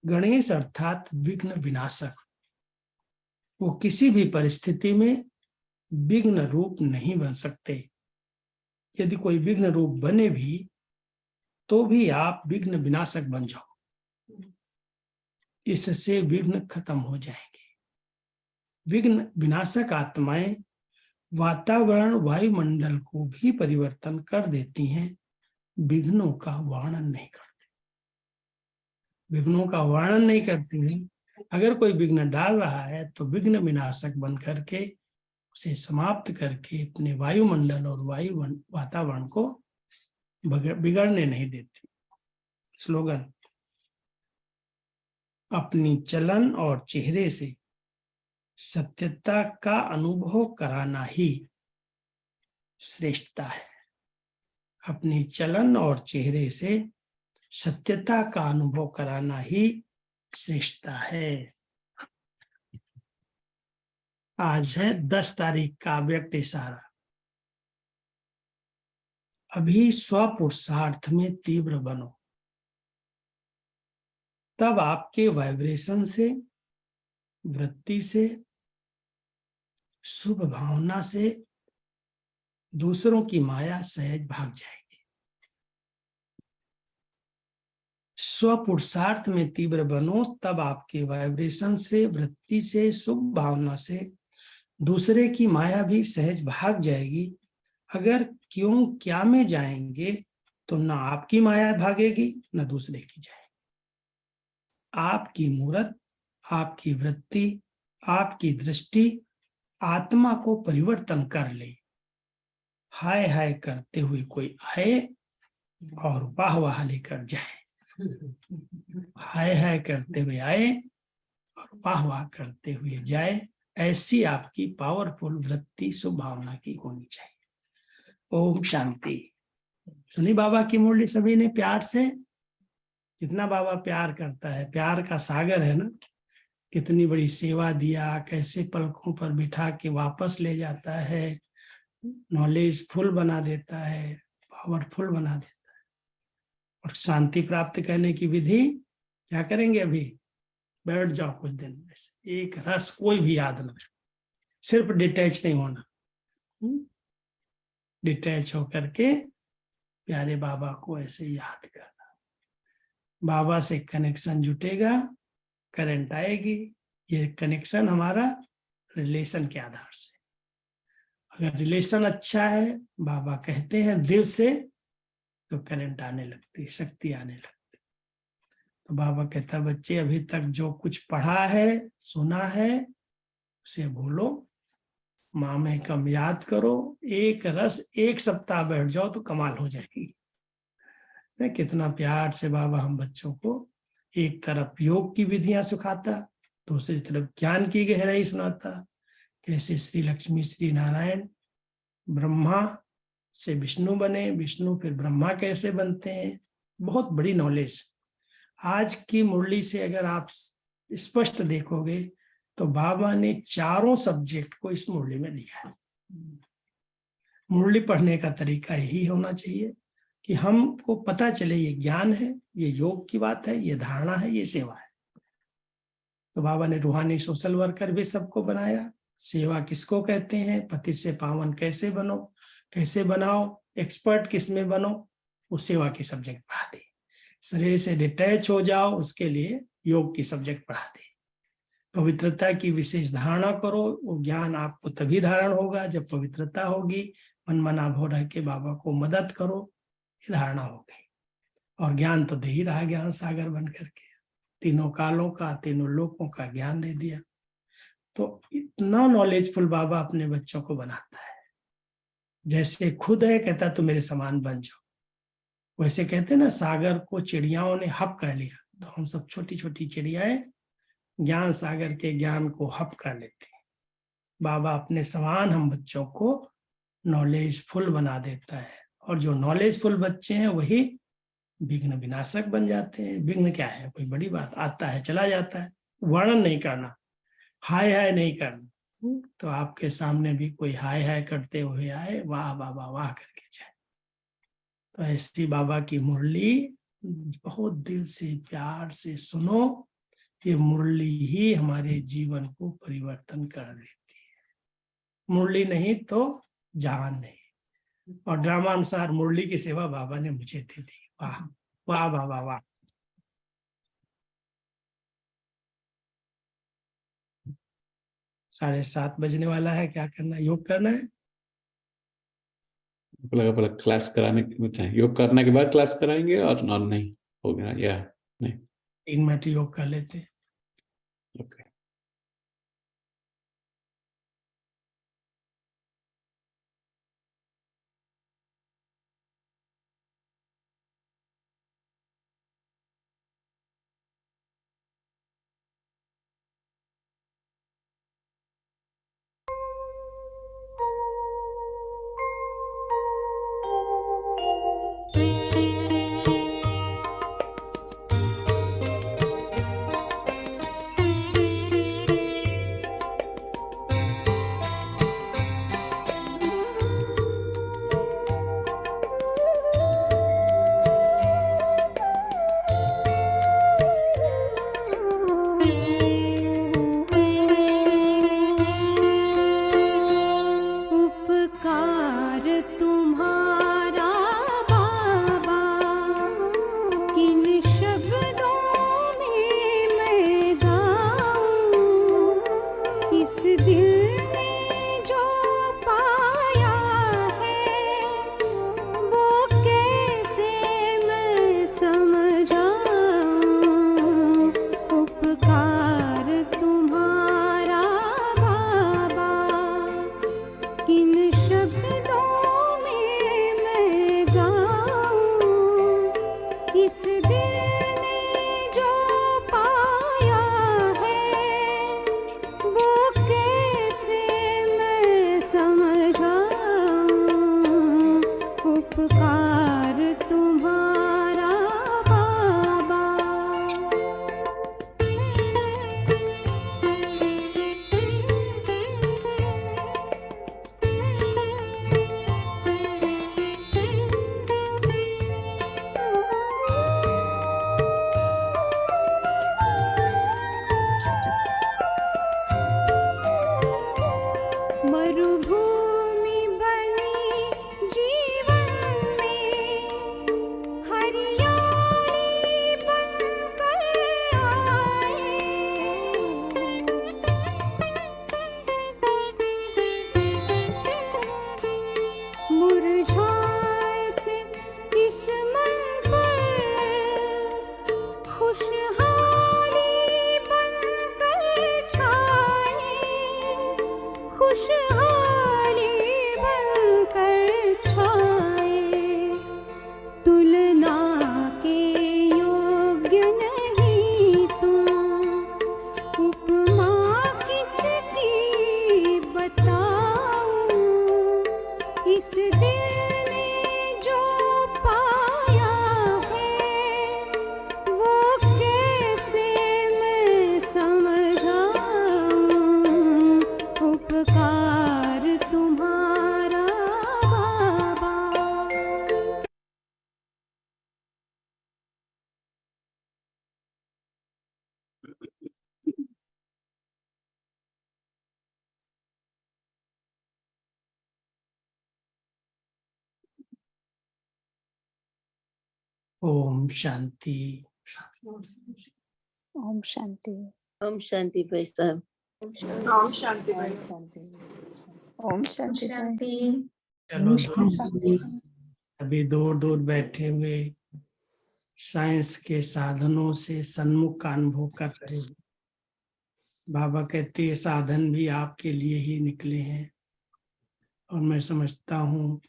Speaker 9: गणेश अर्थात विघ्न विनाशक, वो किसी भी परिस्थिति में विघ्न रूप नहीं बन सकते। यदि कोई विघ्न रूप बने भी तो भी आप विघ्न विनाशक बन जाओ, इससे विघ्न खत्म हो जाएंगे। विघ्न विनाशक आत्माएं वातावरण वायुमंडल को भी परिवर्तन कर देती हैं, विघ्नों का वर्णन नहीं करती। विघ्नों का वर्णन नहीं करती हैं। अगर कोई विघ्न डाल रहा है तो विघ्न विनाशक बन करके उसे समाप्त करके अपने वायुमंडल और वातावरण को बिगड़ने नहीं देती। स्लोगन, अपनी चलन और चेहरे से सत्यता का अनुभव कराना ही श्रेष्ठता है। अपनी चलन और चेहरे से सत्यता का अनुभव कराना ही श्रेष्ठता है। आज है 10 तारीख का व्यक्त इशारा। अभी स्वपुरुषार्थ में तीव्र बनो, तब आपके वाइब्रेशन से, वृत्ति से, शुभ भावना से दूसरों की माया सहज भाग जाएगी। स्वपुरुषार्थ में तीव्र बनो, तब आपके वाइब्रेशन से, वृत्ति से, शुभ भावना से दूसरे की माया भी सहज भाग जाएगी। अगर क्यों क्या में जाएंगे तो ना आपकी माया भागेगी न दूसरे की जाएगी। आपकी मूर्त, आपकी वृत्ति, आपकी दृष्टि आत्मा को परिवर्तन कर ले। हाय हाय करते हुए कोई आए और वाह वाह लेकर जाए। हाय हाय करते हुए आए और वाह वाह करते हुए जाए, ऐसी आपकी पावरफुल वृत्ति शुभ भावना की होनी चाहिए। ओम शांति। सुनी बाबा की मुरली सभी ने प्यार से? कितना बाबा प्यार करता है, प्यार का सागर है ना। कितनी बड़ी सेवा दिया, कैसे पलकों पर बिठा के वापस ले जाता है, नॉलेज फुल बना देता है, पावरफुल बना देता है। और शांति प्राप्त करने की विधि क्या करेंगे? अभी बैठ जाओ कुछ दिन में, एक रस कोई भी याद न, सिर्फ डिटैच नहीं होना। डिटैच होकर के प्यारे बाबा को ऐसे याद करना। बाबा से कनेक्शन जुटेगा, करंट आएगी। ये कनेक्शन हमारा रिलेशन के आधार से। अगर रिलेशन अच्छा है, बाबा कहते हैं दिल से, तो करंट आने लगती, शक्ति आने लगती। तो बाबा कहता बच्चे अभी तक जो कुछ पढ़ा है, सुना है, उसे भूलो, माँ में कम याद करो। एक रस एक सप्ताह बैठ जाओ तो कमाल हो जाएगी। कितना प्यार से बाबा हम बच्चों को एक तरफ योग की विधियां सिखाता, दूसरी तरफ ज्ञान की गहराई सुनाता। कैसे श्री लक्ष्मी श्री नारायण ब्रह्मा से विष्णु बने, विष्णु फिर ब्रह्मा कैसे बनते हैं, बहुत बड़ी नॉलेज। आज की मुरली से अगर आप स्पष्ट देखोगे तो बाबा ने चारों सब्जेक्ट को इस मुरली में लिया है। मुरली पढ़ने का तरीका यही होना चाहिए कि हमको पता चले ये ज्ञान है, ये योग की बात है, ये धारणा है, ये सेवा है। तो बाबा ने रूहानी सोशल वर्कर भी सबको बनाया। सेवा किसको कहते हैं, पति से पावन कैसे बनो, कैसे बनाओ, एक्सपर्ट किस में बनो, वो सेवा की सब्जेक्ट पढ़ा दी। शरीर से डिटैच हो जाओ, उसके लिए योग की सब्जेक्ट पढ़ा दी। पवित्रता की विशेष धारणा करो। वो ज्ञान आपको तभी धारण होगा जब पवित्रता होगी। मन मना भो रह के बाबा को मदद करो, ये धारणा हो गई। और ज्ञान तो दे ही रहा, ज्ञान सागर बन करके तीनों कालों का, तीनों लोकों का ज्ञान दे दिया। तो इतना नॉलेजफुल बाबा अपने बच्चों को बनाता है। जैसे खुद है, कहता तो मेरे समान बन जाओ। वैसे कहते ना, सागर को चिड़ियाओं ने हप कर लिया, तो हम सब छोटी छोटी चिड़ियाएं ज्ञान सागर के ज्ञान को हप कर लेते हैं। बाबा अपने समान हम बच्चों को नॉलेजफुल बना देता है। और जो नॉलेजफुल बच्चे हैं वही विघ्न विनाशक बन जाते हैं। विघ्न क्या है, कोई बड़ी बात, आता है चला जाता है। वर्णन नहीं करना, हाय हाय नहीं करना। तो आपके सामने भी कोई हाय हाय करते हुए आए, वाह बाबा वाह करके जाए। तो ऐसी बाबा की मुरली बहुत दिल से प्यार से सुनो। ये मुरली ही हमारे जीवन को परिवर्तन कर देती है। मुरली नहीं तो जान नहीं। और ड्रामा अनुसार मुरली की सेवा बाबा ने मुझे दे दी। वाह वाह बाबा वाह। 7:30 बजने वाला है, क्या करना है, योग करना है।
Speaker 8: पहले क्लास कराने के, योग करने के बाद क्लास कराएंगे और नहीं हो गया या नहीं?
Speaker 9: 3 मिनट योग कर लेते हैं।
Speaker 8: ओके।
Speaker 2: उपकार तुम्हारा बाबा, किन शब्दों में मैं गाऊं। इस दिल ने जो पाया है, वो कैसे मैं समझाऊं। उपकार तुम्हारा बाबा, किन शब्दों में मैं गाऊं। इस दिल ने जो पाया है, वो कैसे मैं समझाऊं। उपकार तुम्हारा बाबा। मरुभूमि बनी जीवन में, हरियाली बनकर आए। मुरझाए से इस मन पर खुशहाली बनकर छाए। खुशहाली बनकर छाए। तुलना के योग्य नहीं तुम, उपमा किसकी बताऊं। इस दिल ने जो पाया है, वो कैसे मैं समझाऊं। उपकार तुम्हारा बाबा।
Speaker 9: ओम शांति।
Speaker 4: ओम शांति।
Speaker 5: ओम शांति भाई साहब।
Speaker 7: ओम शांति भाई।
Speaker 11: ओम शांति भाई।
Speaker 9: चलो अभी दूर दूर बैठे हुए साइंस के साधनों से सन्मुख का अनुभव कर रहे हैं। बाबा कहते हैं साधन भी आपके लिए ही निकले हैं, और मैं समझता हूँ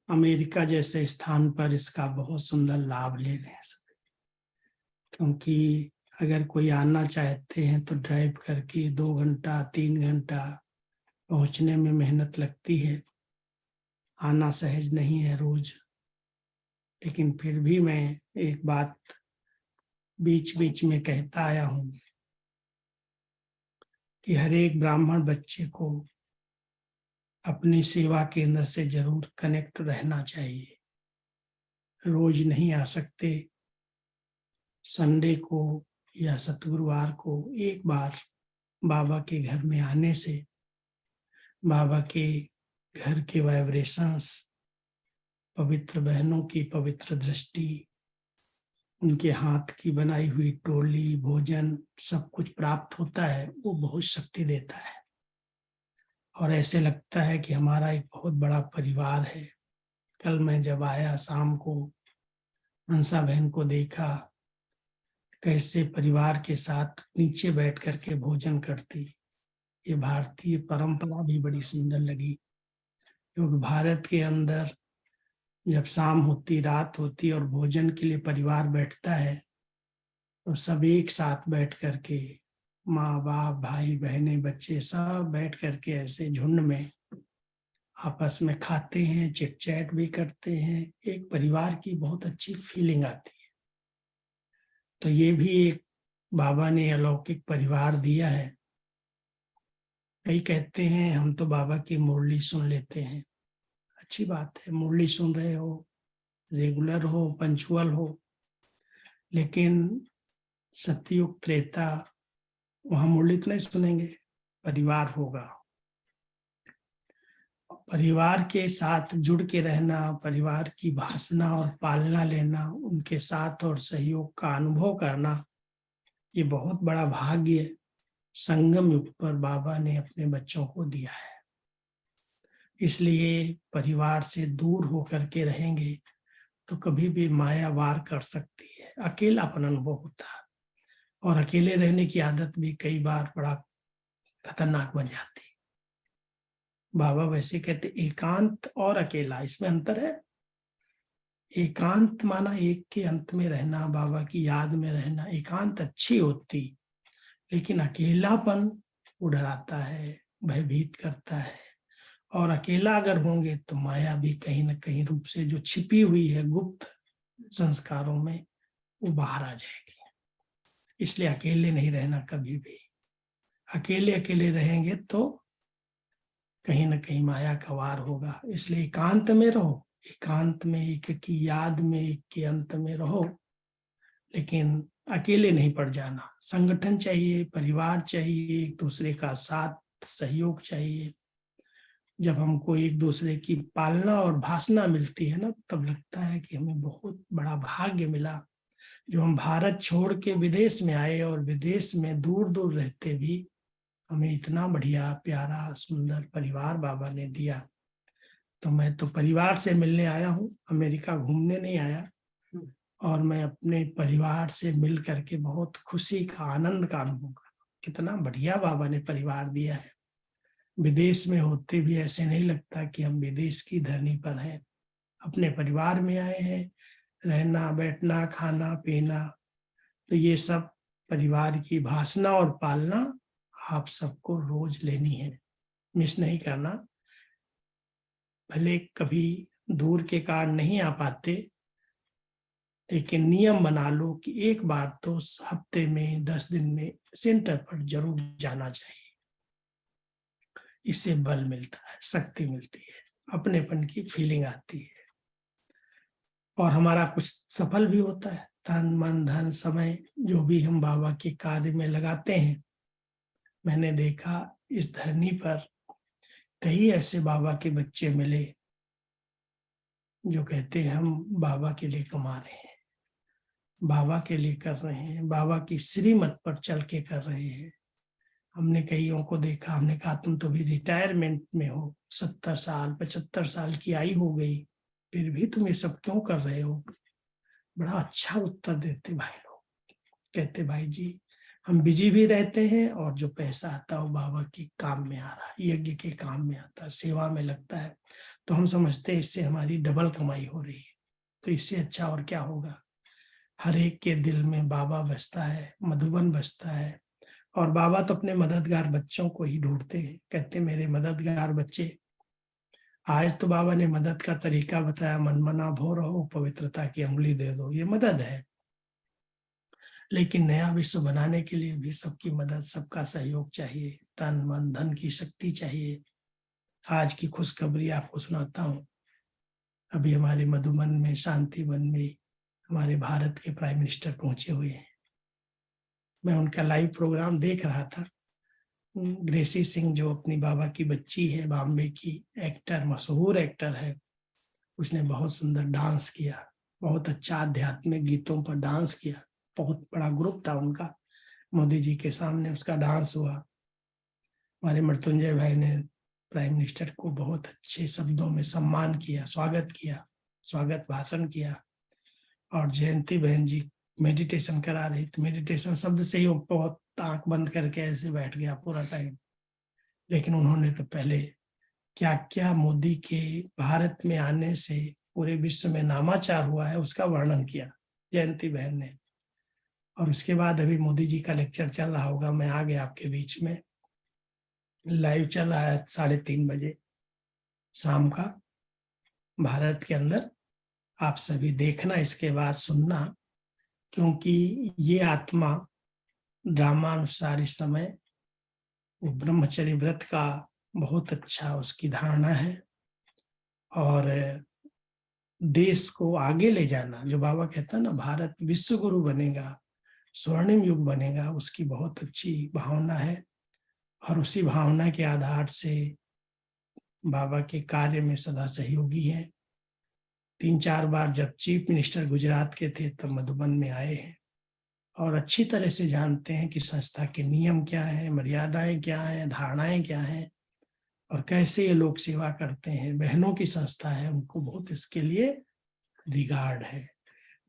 Speaker 9: अमेरिका जैसे स्थान पर इसका बहुत सुंदर लाभ ले रहे हैं सब। क्योंकि अगर कोई आना चाहते हैं तो ड्राइव करके 2 घंटा 3 घंटा पहुंचने में मेहनत लगती है, आना सहज नहीं है रोज। लेकिन फिर भी मैं एक बात बीच बीच में कहता आया हूं कि हर एक ब्राह्मण बच्चे को अपनी सेवा केंद्र से जरूर कनेक्ट रहना चाहिए। रोज नहीं आ सकते, संडे को या सतगुरुवार को एक बार बाबा के घर में आने से बाबा के घर के वाइब्रेशंस, पवित्र बहनों की पवित्र दृष्टि, उनके हाथ की बनाई हुई टोली, भोजन, सब कुछ प्राप्त होता है। वो बहुत शक्ति देता है और ऐसे लगता है कि हमारा एक बहुत बड़ा परिवार है। कल मैं जब आया शाम को, हंसा बहन को देखा कैसे परिवार के साथ नीचे बैठ करके भोजन करती। ये भारतीय परंपरा भी बड़ी सुंदर लगी, क्योंकि भारत के अंदर जब शाम होती, रात होती और भोजन के लिए परिवार बैठता है तो सब एक साथ बैठ करके, माँ बाप, भाई बहने, बच्चे सब बैठ करके ऐसे झुंड में आपस में खाते हैं, चिट चैट भी करते हैं। एक परिवार की बहुत अच्छी फीलिंग आती है। तो ये भी एक बाबा ने अलौकिक परिवार दिया है। कई कहते हैं हम तो बाबा की मुरली सुन लेते हैं। अच्छी बात है, मुरली सुन रहे हो, रेगुलर हो, पंचुअल हो, लेकिन सतयुग त्रेता वहां मुरली तो नहीं सुनेंगे, परिवार होगा। परिवार के साथ जुड़ के रहना, परिवार की भाषणा और पालना लेना, उनके साथ और सहयोग का अनुभव करना, ये बहुत बड़ा भाग्य संगम युग पर बाबा ने अपने बच्चों को दिया है। इसलिए परिवार से दूर होकर के रहेंगे तो कभी भी माया वार कर सकती है, अकेलापन अनुभव होता है, और अकेले रहने की आदत भी कई बार बड़ा खतरनाक बन जाती है। बाबा वैसे कहते एकांत और अकेला, इसमें अंतर है। एकांत माना एक के अंत में रहना, बाबा की याद में रहना, एकांत अच्छी होती, लेकिन अकेलापन वो डराता है, भयभीत करता है। और अकेला अगर होंगे तो माया भी कहीं ना कहीं रूप से जो छिपी हुई है गुप्त संस्कारों में, वो बाहर आ जाएगी। इसलिए अकेले नहीं रहना कभी भी। अकेले अकेले रहेंगे तो कहीं ना कहीं माया का वार होगा। इसलिए एकांत में रहो, एकांत में एक की याद में, एक के अंत में रहो, लेकिन अकेले नहीं पड़ जाना। संगठन चाहिए, परिवार चाहिए, एक दूसरे का साथ सहयोग चाहिए। जब हमको एक दूसरे की पालना और भाषणा मिलती है ना, तब लगता है कि हमें बहुत बड़ा भाग्य मिला, जो हम भारत छोड़ के विदेश में आए और विदेश में दूर दूर रहते भी हमें इतना बढ़िया प्यारा सुंदर परिवार बाबा ने दिया। तो मैं तो परिवार से मिलने आया हूँ, अमेरिका घूमने नहीं आया। और मैं अपने परिवार से मिल करके बहुत खुशी का, आनंद का अनुभव कर। कितना बढ़िया बाबा ने परिवार दिया है। विदेश में होते भी ऐसे नहीं लगता कि हम विदेश की धरनी पर हैं, अपने परिवार में आए हैं। रहना, बैठना, खाना, पीना, तो ये सब परिवार की भाषणा और पालना आप सबको रोज लेनी है, मिस नहीं करना। भले कभी दूर के कारण नहीं आ पाते, लेकिन नियम बना लो कि एक बार तो हफ्ते में 10 दिन में सेंटर पर जरूर जाना चाहिए। इससे बल मिलता है, शक्ति मिलती है, अपनेपन की फीलिंग आती है, और हमारा कुछ सफल भी होता है। तन मन धन समय जो भी हम बाबा के कार्य में लगाते हैं। मैंने देखा इस धरनी पर कई ऐसे बाबा के बच्चे मिले जो कहते हैं हम बाबा के लिए कमा रहे हैं। बाबा के लिए कर रहे हैं, बाबा की श्रीमत पर चल के कर रहे हैं। हमने कईयों को देखा, हमने कहा तुम तो भी रिटायरमेंट में हो, 70 साल 75 साल की आयु हो गई, फिर भी तुम ये सब क्यों कर रहे हो? बड़ा अच्छा उत्तर देते भाई लोग, कहते भाई जी हम बिजी भी रहते हैं और जो पैसा आता है वो बाबा के काम में आ रहा है, यज्ञ के काम में आता है, सेवा में लगता है, तो हम समझते हैं इससे हमारी डबल कमाई हो रही है, तो इससे अच्छा और क्या होगा। हर एक के दिल में बाबा बसता है, मधुबन बसता है, और बाबा तो अपने मददगार बच्चों को ही ढूंढते हैं, कहते मेरे मददगार बच्चे। आज तो बाबा ने मदद का तरीका बताया, मनमना भो रहो, पवित्रता की अंगुली दे दो, ये मदद है। लेकिन नया विश्व बनाने के लिए भी सबकी मदद, सबका सहयोग चाहिए, तन मन धन की शक्ति चाहिए। आज की खुशखबरी आपको सुनाता हूँ। अभी हमारे मधुबन में, शांति वन में हमारे भारत के प्राइम मिनिस्टर पहुंचे हुए हैं। मैं उनका लाइव प्रोग्राम देख रहा था। ग्रेसी सिंह जो अपनी बाबा की बच्ची है, बॉम्बे की एक्टर, मशहूर एक्टर है, उसने बहुत सुंदर डांस किया, बहुत अच्छा आध्यात्मिक गीतों पर डांस किया। बहुत बड़ा ग्रुप था उनका, मोदी जी के सामने उसका डांस हुआ। हमारे मृत्युंजय भाई ने प्राइम मिनिस्टर को बहुत अच्छे शब्दों में सम्मान किया, स्वागत भाषण किया। और जयंती बहन जी मेडिटेशन करा रही थी, मेडिटेशन शब्द से ही वो बहुत आंख बंद करके ऐसे बैठ गया पूरा टाइम। लेकिन उन्होंने तो पहले क्या क्या मोदी के भारत में आने से पूरे विश्व में नामाचार हुआ है उसका वर्णन किया जयंती बहन ने। और उसके बाद अभी मोदी जी का लेक्चर चल रहा होगा, मैं आ गया आपके बीच में, लाइव चल रहा है 3:30 बजे शाम का भारत के अंदर। आप सभी देखना, इसके बाद सुनना, क्योंकि ये आत्मा ड्रामानुसार इस समय ब्रह्मचर्य व्रत का बहुत अच्छा उसकी धारणा है, और देश को आगे ले जाना, जो बाबा कहता है ना भारत विश्व गुरु बनेगा, स्वर्णिम युग बनेगा, उसकी बहुत अच्छी भावना है। और उसी भावना के आधार से बाबा के कार्य में सदा सहयोगी है। 3-4 बार जब चीफ मिनिस्टर गुजरात के थे तब मधुबन में आए हैं, और अच्छी तरह से जानते हैं कि संस्था के नियम क्या है, मर्यादाएं क्या हैं, धारणाएं क्या हैं, और कैसे ये लोग सेवा करते हैं। बहनों की संस्था है, उनको बहुत इसके लिए रिगार्ड है।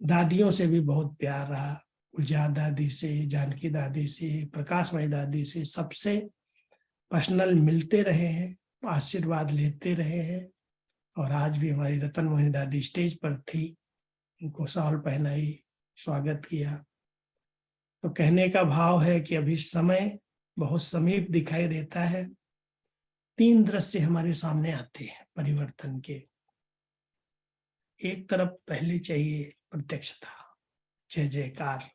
Speaker 9: दादियों से भी बहुत प्यार रहा, गुलजार दादी से, जानकी दादी से, प्रकाशमयी दादी से, सबसे पर्सनल मिलते रहे हैं, आशीर्वाद लेते रहे हैं। और आज भी हमारी रतन मोहिनी दादी स्टेज पर थी, उनको शॉल पहनाई, स्वागत किया। तो कहने का भाव है कि अभी समय बहुत समीप दिखाई देता है। 3 दृश्य हमारे सामने आते हैं परिवर्तन के। एक तरफ पहले चाहिए प्रत्यक्षता, जय जयकार,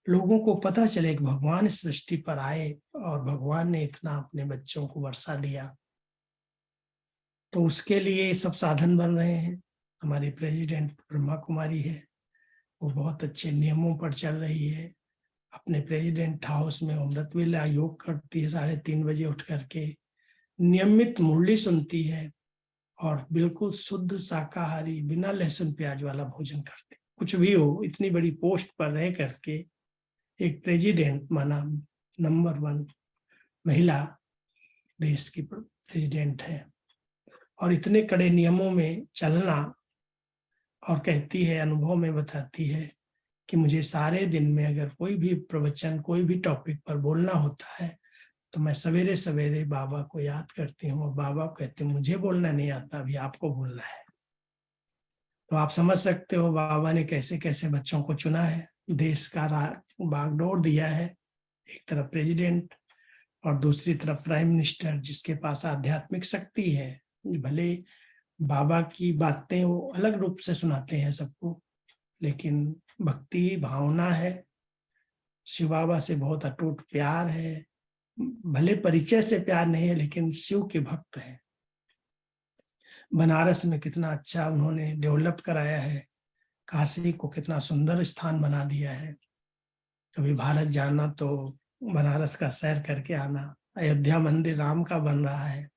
Speaker 9: लोगों को पता चले कि भगवान इस सृष्टि पर आए और भगवान ने इतना अपने बच्चों को वर्षा दिया। तो उसके लिए सब साधन बन रहे हैं। हमारी प्रेसिडेंट ब्रह्मा कुमारी है, वो बहुत अच्छे नियमों पर चल रही है। अपने प्रेसिडेंट हाउस में अमृत वेला योग करती है, 3:30 बजे उठ करके नियमित मुरली सुनती है, और बिल्कुल शुद्ध शाकाहारी बिना लहसुन प्याज वाला भोजन करते। कुछ भी हो, इतनी बड़ी पोस्ट पर रह करके एक प्रेसिडेंट माना नंबर 1 महिला देश की प्रेसिडेंट है, और इतने कड़े नियमों में चलना। और कहती है, अनुभव में बताती है कि मुझे सारे दिन में अगर कोई भी प्रवचन, कोई भी टॉपिक पर बोलना होता है तो मैं सवेरे सवेरे बाबा को याद करती हूँ, और बाबा कहते हैं मुझे बोलना नहीं आता, अभी आपको बोलना है। तो आप समझ सकते हो बाबा ने कैसे कैसे बच्चों को चुना है, देश का बागडोर दिया है। एक तरफ प्रेसिडेंट और दूसरी तरफ प्राइम मिनिस्टर, जिसके पास आध्यात्मिक शक्ति है। भले बाबा की बातें वो अलग रूप से सुनाते हैं सबको, लेकिन भक्ति भावना है, शिव बाबा से बहुत अटूट प्यार है। भले परिचय से प्यार नहीं है, लेकिन शिव के भक्त हैं। बनारस में कितना अच्छा उन्होंने डेवलप कराया है, काशी को कितना सुंदर स्थान बना दिया है। कभी भारत जाना तो बनारस का सैर करके आना। अयोध्या मंदिर राम का बन रहा है।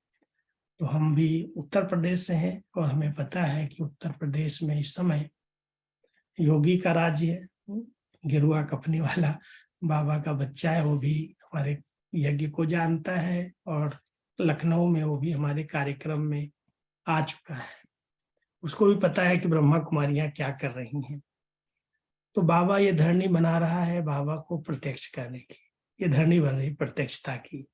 Speaker 9: तो हम भी उत्तर प्रदेश से हैं, और हमें पता है कि उत्तर प्रदेश में इस समय योगी का राज्य है, गेरुआ कपनी वाला बाबा का बच्चा है, वो भी हमारे यज्ञ को जानता है और लखनऊ में वो भी हमारे कार्यक्रम में आ चुका है। उसको भी पता है कि ब्रह्मा कुमारियां क्या कर रही हैं। तो बाबा ये धरनी बना रहा है बाबा को प्रत्यक्ष करने की, ये धरनी बन रही प्रत्यक्षता की।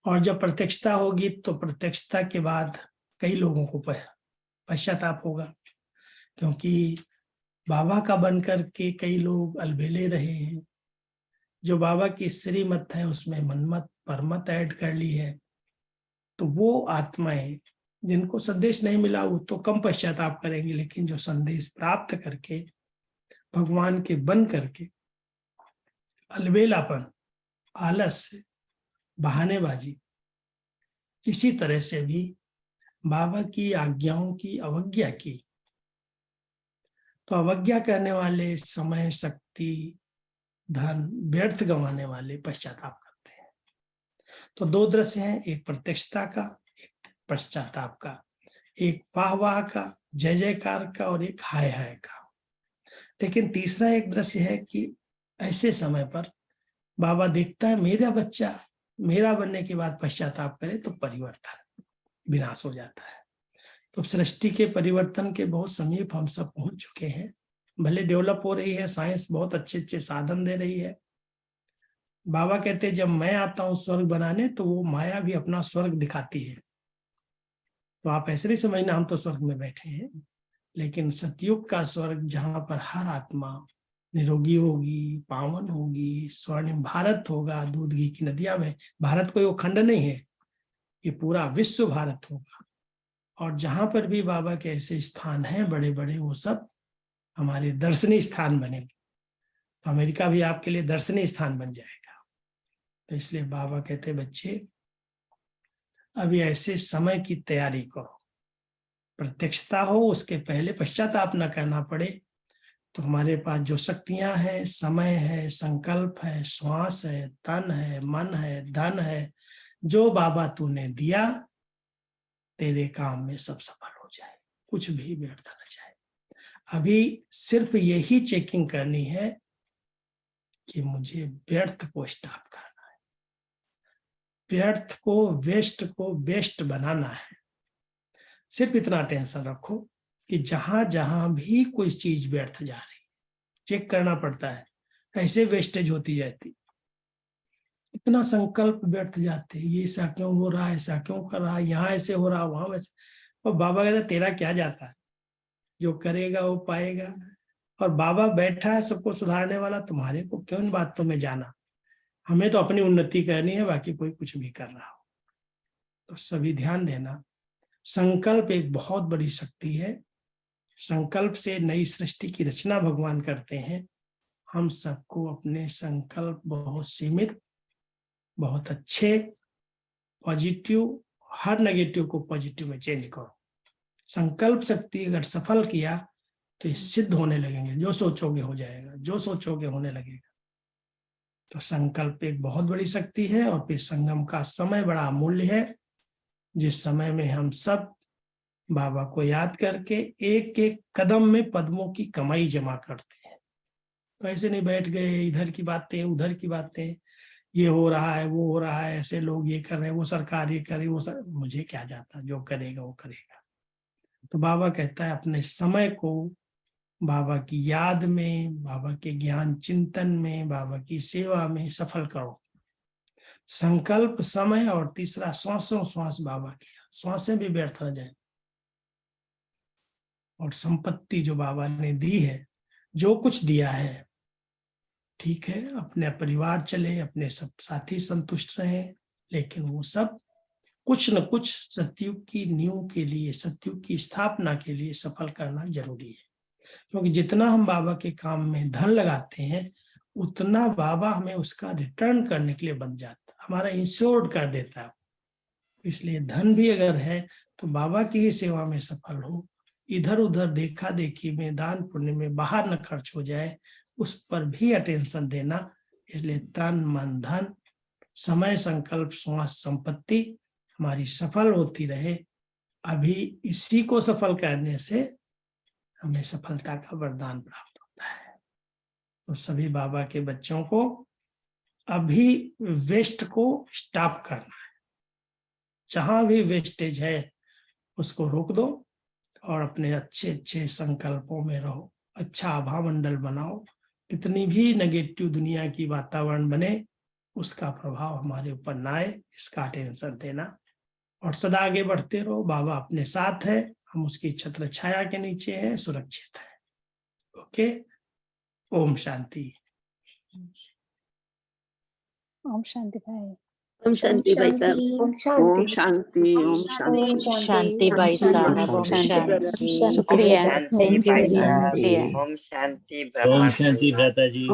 Speaker 9: और जब प्रत्यक्षता होगी तो प्रत्यक्षता के बाद कई लोगों को पश्चाताप होगा, क्योंकि बाबा का बनकर के कई लोग अलबेले रहे हैं। जो बाबा की श्रीमत है उसमें मनमत परमत ऐड कर ली है, तो वो आत्माएं जिनको संदेश नहीं मिला वो तो कम पश्चाताप करेंगे, लेकिन जो संदेश प्राप्त करके भगवान के बन करके अलबेलापन, आलस, बहानेबाजी, किसी तरह से भी बाबा की आज्ञाओं की अवज्ञा की, तो अवज्ञा करने वाले समय, शक्ति, धन व्यर्थ गंवाने वाले पश्चाताप करते हैं। तो दो दृश्य हैं, एक प्रत्यक्षता का, एक पश्चाताप का, एक वाह वाह का, जय जयकार का, और एक हाय हाय का। लेकिन तीसरा एक दृश्य है कि ऐसे समय पर बाबा देखता है मेरा बच्चा मेरा बनने के बाद पश्चाताप करे तो परिवर्तन, विनाश हो जाता है। तो सृष्टि के परिवर्तन के बहुत समीप हम सब पहुंच चुके हैं। भले डेवलप हो रही है, साइंस बहुत अच्छे अच्छे साधन दे रही है। बाबा कहते हैं जब मैं आता हूं स्वर्ग बनाने तो वो माया भी अपना स्वर्ग दिखाती है। तो आप ऐसे नहीं समझना हम तो स्वर्ग में बैठे हैं, लेकिन सतयुग का स्वर्ग जहां पर हर आत्मा निरोगी होगी, पावन होगी, स्वर्णिम भारत होगा, दूध घी की नदियां में, भारत कोई वो खंड नहीं है, ये पूरा विश्व भारत होगा। और जहां पर भी बाबा के ऐसे स्थान हैं बड़े बड़े, वो सब हमारे दर्शनीय स्थान बनेंगे। तो अमेरिका भी आपके लिए दर्शनीय स्थान बन जाएगा। तो इसलिए बाबा कहते बच्चे अभी ऐसे समय की तैयारी करो, प्रत्यक्षता हो, उसके पहले पश्चाताप न करना पड़े। तो हमारे पास जो शक्तियां हैं, समय है, संकल्प है, श्वास है, तन है, मन है, धन है, जो बाबा तूने दिया, तेरे काम में सब सफल हो जाए, कुछ भी व्यर्थ न जाए। अभी सिर्फ यही चेकिंग करनी है कि मुझे व्यर्थ को स्टॉप करना है, व्यर्थ को, वेस्ट को बेस्ट बनाना है। सिर्फ इतना टेंशन रखो कि जहां जहां भी कोई चीज व्यर्थ जा रही, चेक करना पड़ता है कैसे वेस्टेज होती जाती। इतना संकल्प व्यर्थ जाते, ये ऐसा क्यों हो रहा है, ऐसा क्यों कर रहा है, यहाँ ऐसे हो रहा, वहां वैसे। और बाबा कहता तेरा क्या जाता है, जो करेगा वो पाएगा। और बाबा बैठा है सबको सुधारने वाला, तुम्हारे को क्यों इन बातों में जाना, हमें तो अपनी उन्नति करनी है, बाकी कोई कुछ भी कर रहा हो। तो सभी ध्यान देना, संकल्प एक बहुत बड़ी शक्ति है। संकल्प से नई सृष्टि की रचना भगवान करते हैं। हम सबको अपने संकल्प बहुत सीमित, बहुत अच्छे, पॉजिटिव, हर नेगेटिव को पॉजिटिव में चेंज करो। संकल्प शक्ति अगर सफल किया तो ये सिद्ध होने लगेंगे, जो सोचोगे हो जाएगा, जो सोचोगे होने लगेगा। तो संकल्प एक बहुत बड़ी शक्ति है। और फिर संगम का समय बड़ा अमूल्य है, जिस समय में हम सब बाबा को याद करके एक एक कदम में पद्मों की कमाई जमा करते हैं। तो ऐसे नहीं बैठ गए इधर की बातें उधर की बातें, ये हो रहा है वो हो रहा है, ऐसे लोग ये कर रहे हैं, वो सरकार ये करे, मुझे क्या जाता, जो करेगा वो करेगा। तो बाबा कहता है अपने समय को बाबा की याद में, बाबा के ज्ञान चिंतन में, बाबा की सेवा में सफल करो। संकल्प, समय, और तीसरा श्वासों श्वास बाबा किया, श्वासें भी व्यर्थ न जाए। और संपत्ति जो बाबा ने दी है, जो कुछ दिया है, ठीक है, अपने परिवार चले, अपने सब साथी संतुष्ट रहे, लेकिन वो सब कुछ न कुछ सतयुग की नींव के लिए, सतयुग की स्थापना के लिए सफल करना जरूरी है। क्योंकि जितना हम बाबा के काम में धन लगाते हैं, उतना बाबा हमें उसका रिटर्न करने के लिए बन जाता, हमारा इंश्योर्ड कर देता है। इसलिए धन भी अगर है तो बाबा की ही सेवा में सफल हो, इधर उधर देखा देखी में, दान पुण्य में बाहर न खर्च हो जाए, उस पर भी अटेंशन देना। इसलिए तन मन धन, समय, संकल्प, श्वास, संपत्ति हमारी सफल होती रहे। अभी इसी को सफल करने से हमें सफलता का वरदान प्राप्त होता है। तो सभी बाबा के बच्चों को अभी वेस्ट को स्टॉप करना है। जहां भी वेस्टेज है उसको रोक दो और अपने अच्छे अच्छे संकल्पों में रहो, अच्छा आभा मंडल बनाओ। कितनी भी नेगेटिव दुनिया की वातावरण बने उसका प्रभाव हमारे ऊपर ना आए, इसका टेंशन देना और सदा आगे बढ़ते रहो। बाबा अपने साथ है, हम उसकी छत्र छाया के नीचे हैं, सुरक्षित है। ओके, ओम शांति।
Speaker 4: ओम शांति भाई।
Speaker 5: ओम शांति भाई साहब।
Speaker 3: ओम
Speaker 10: ओम
Speaker 3: शांति।
Speaker 10: शांति, ओम शांति।
Speaker 4: शांति भाई साहब। ओम शांति। शुक्रिया। Thank you. शुक्रिया।
Speaker 12: ओम शांति भ्राता जी।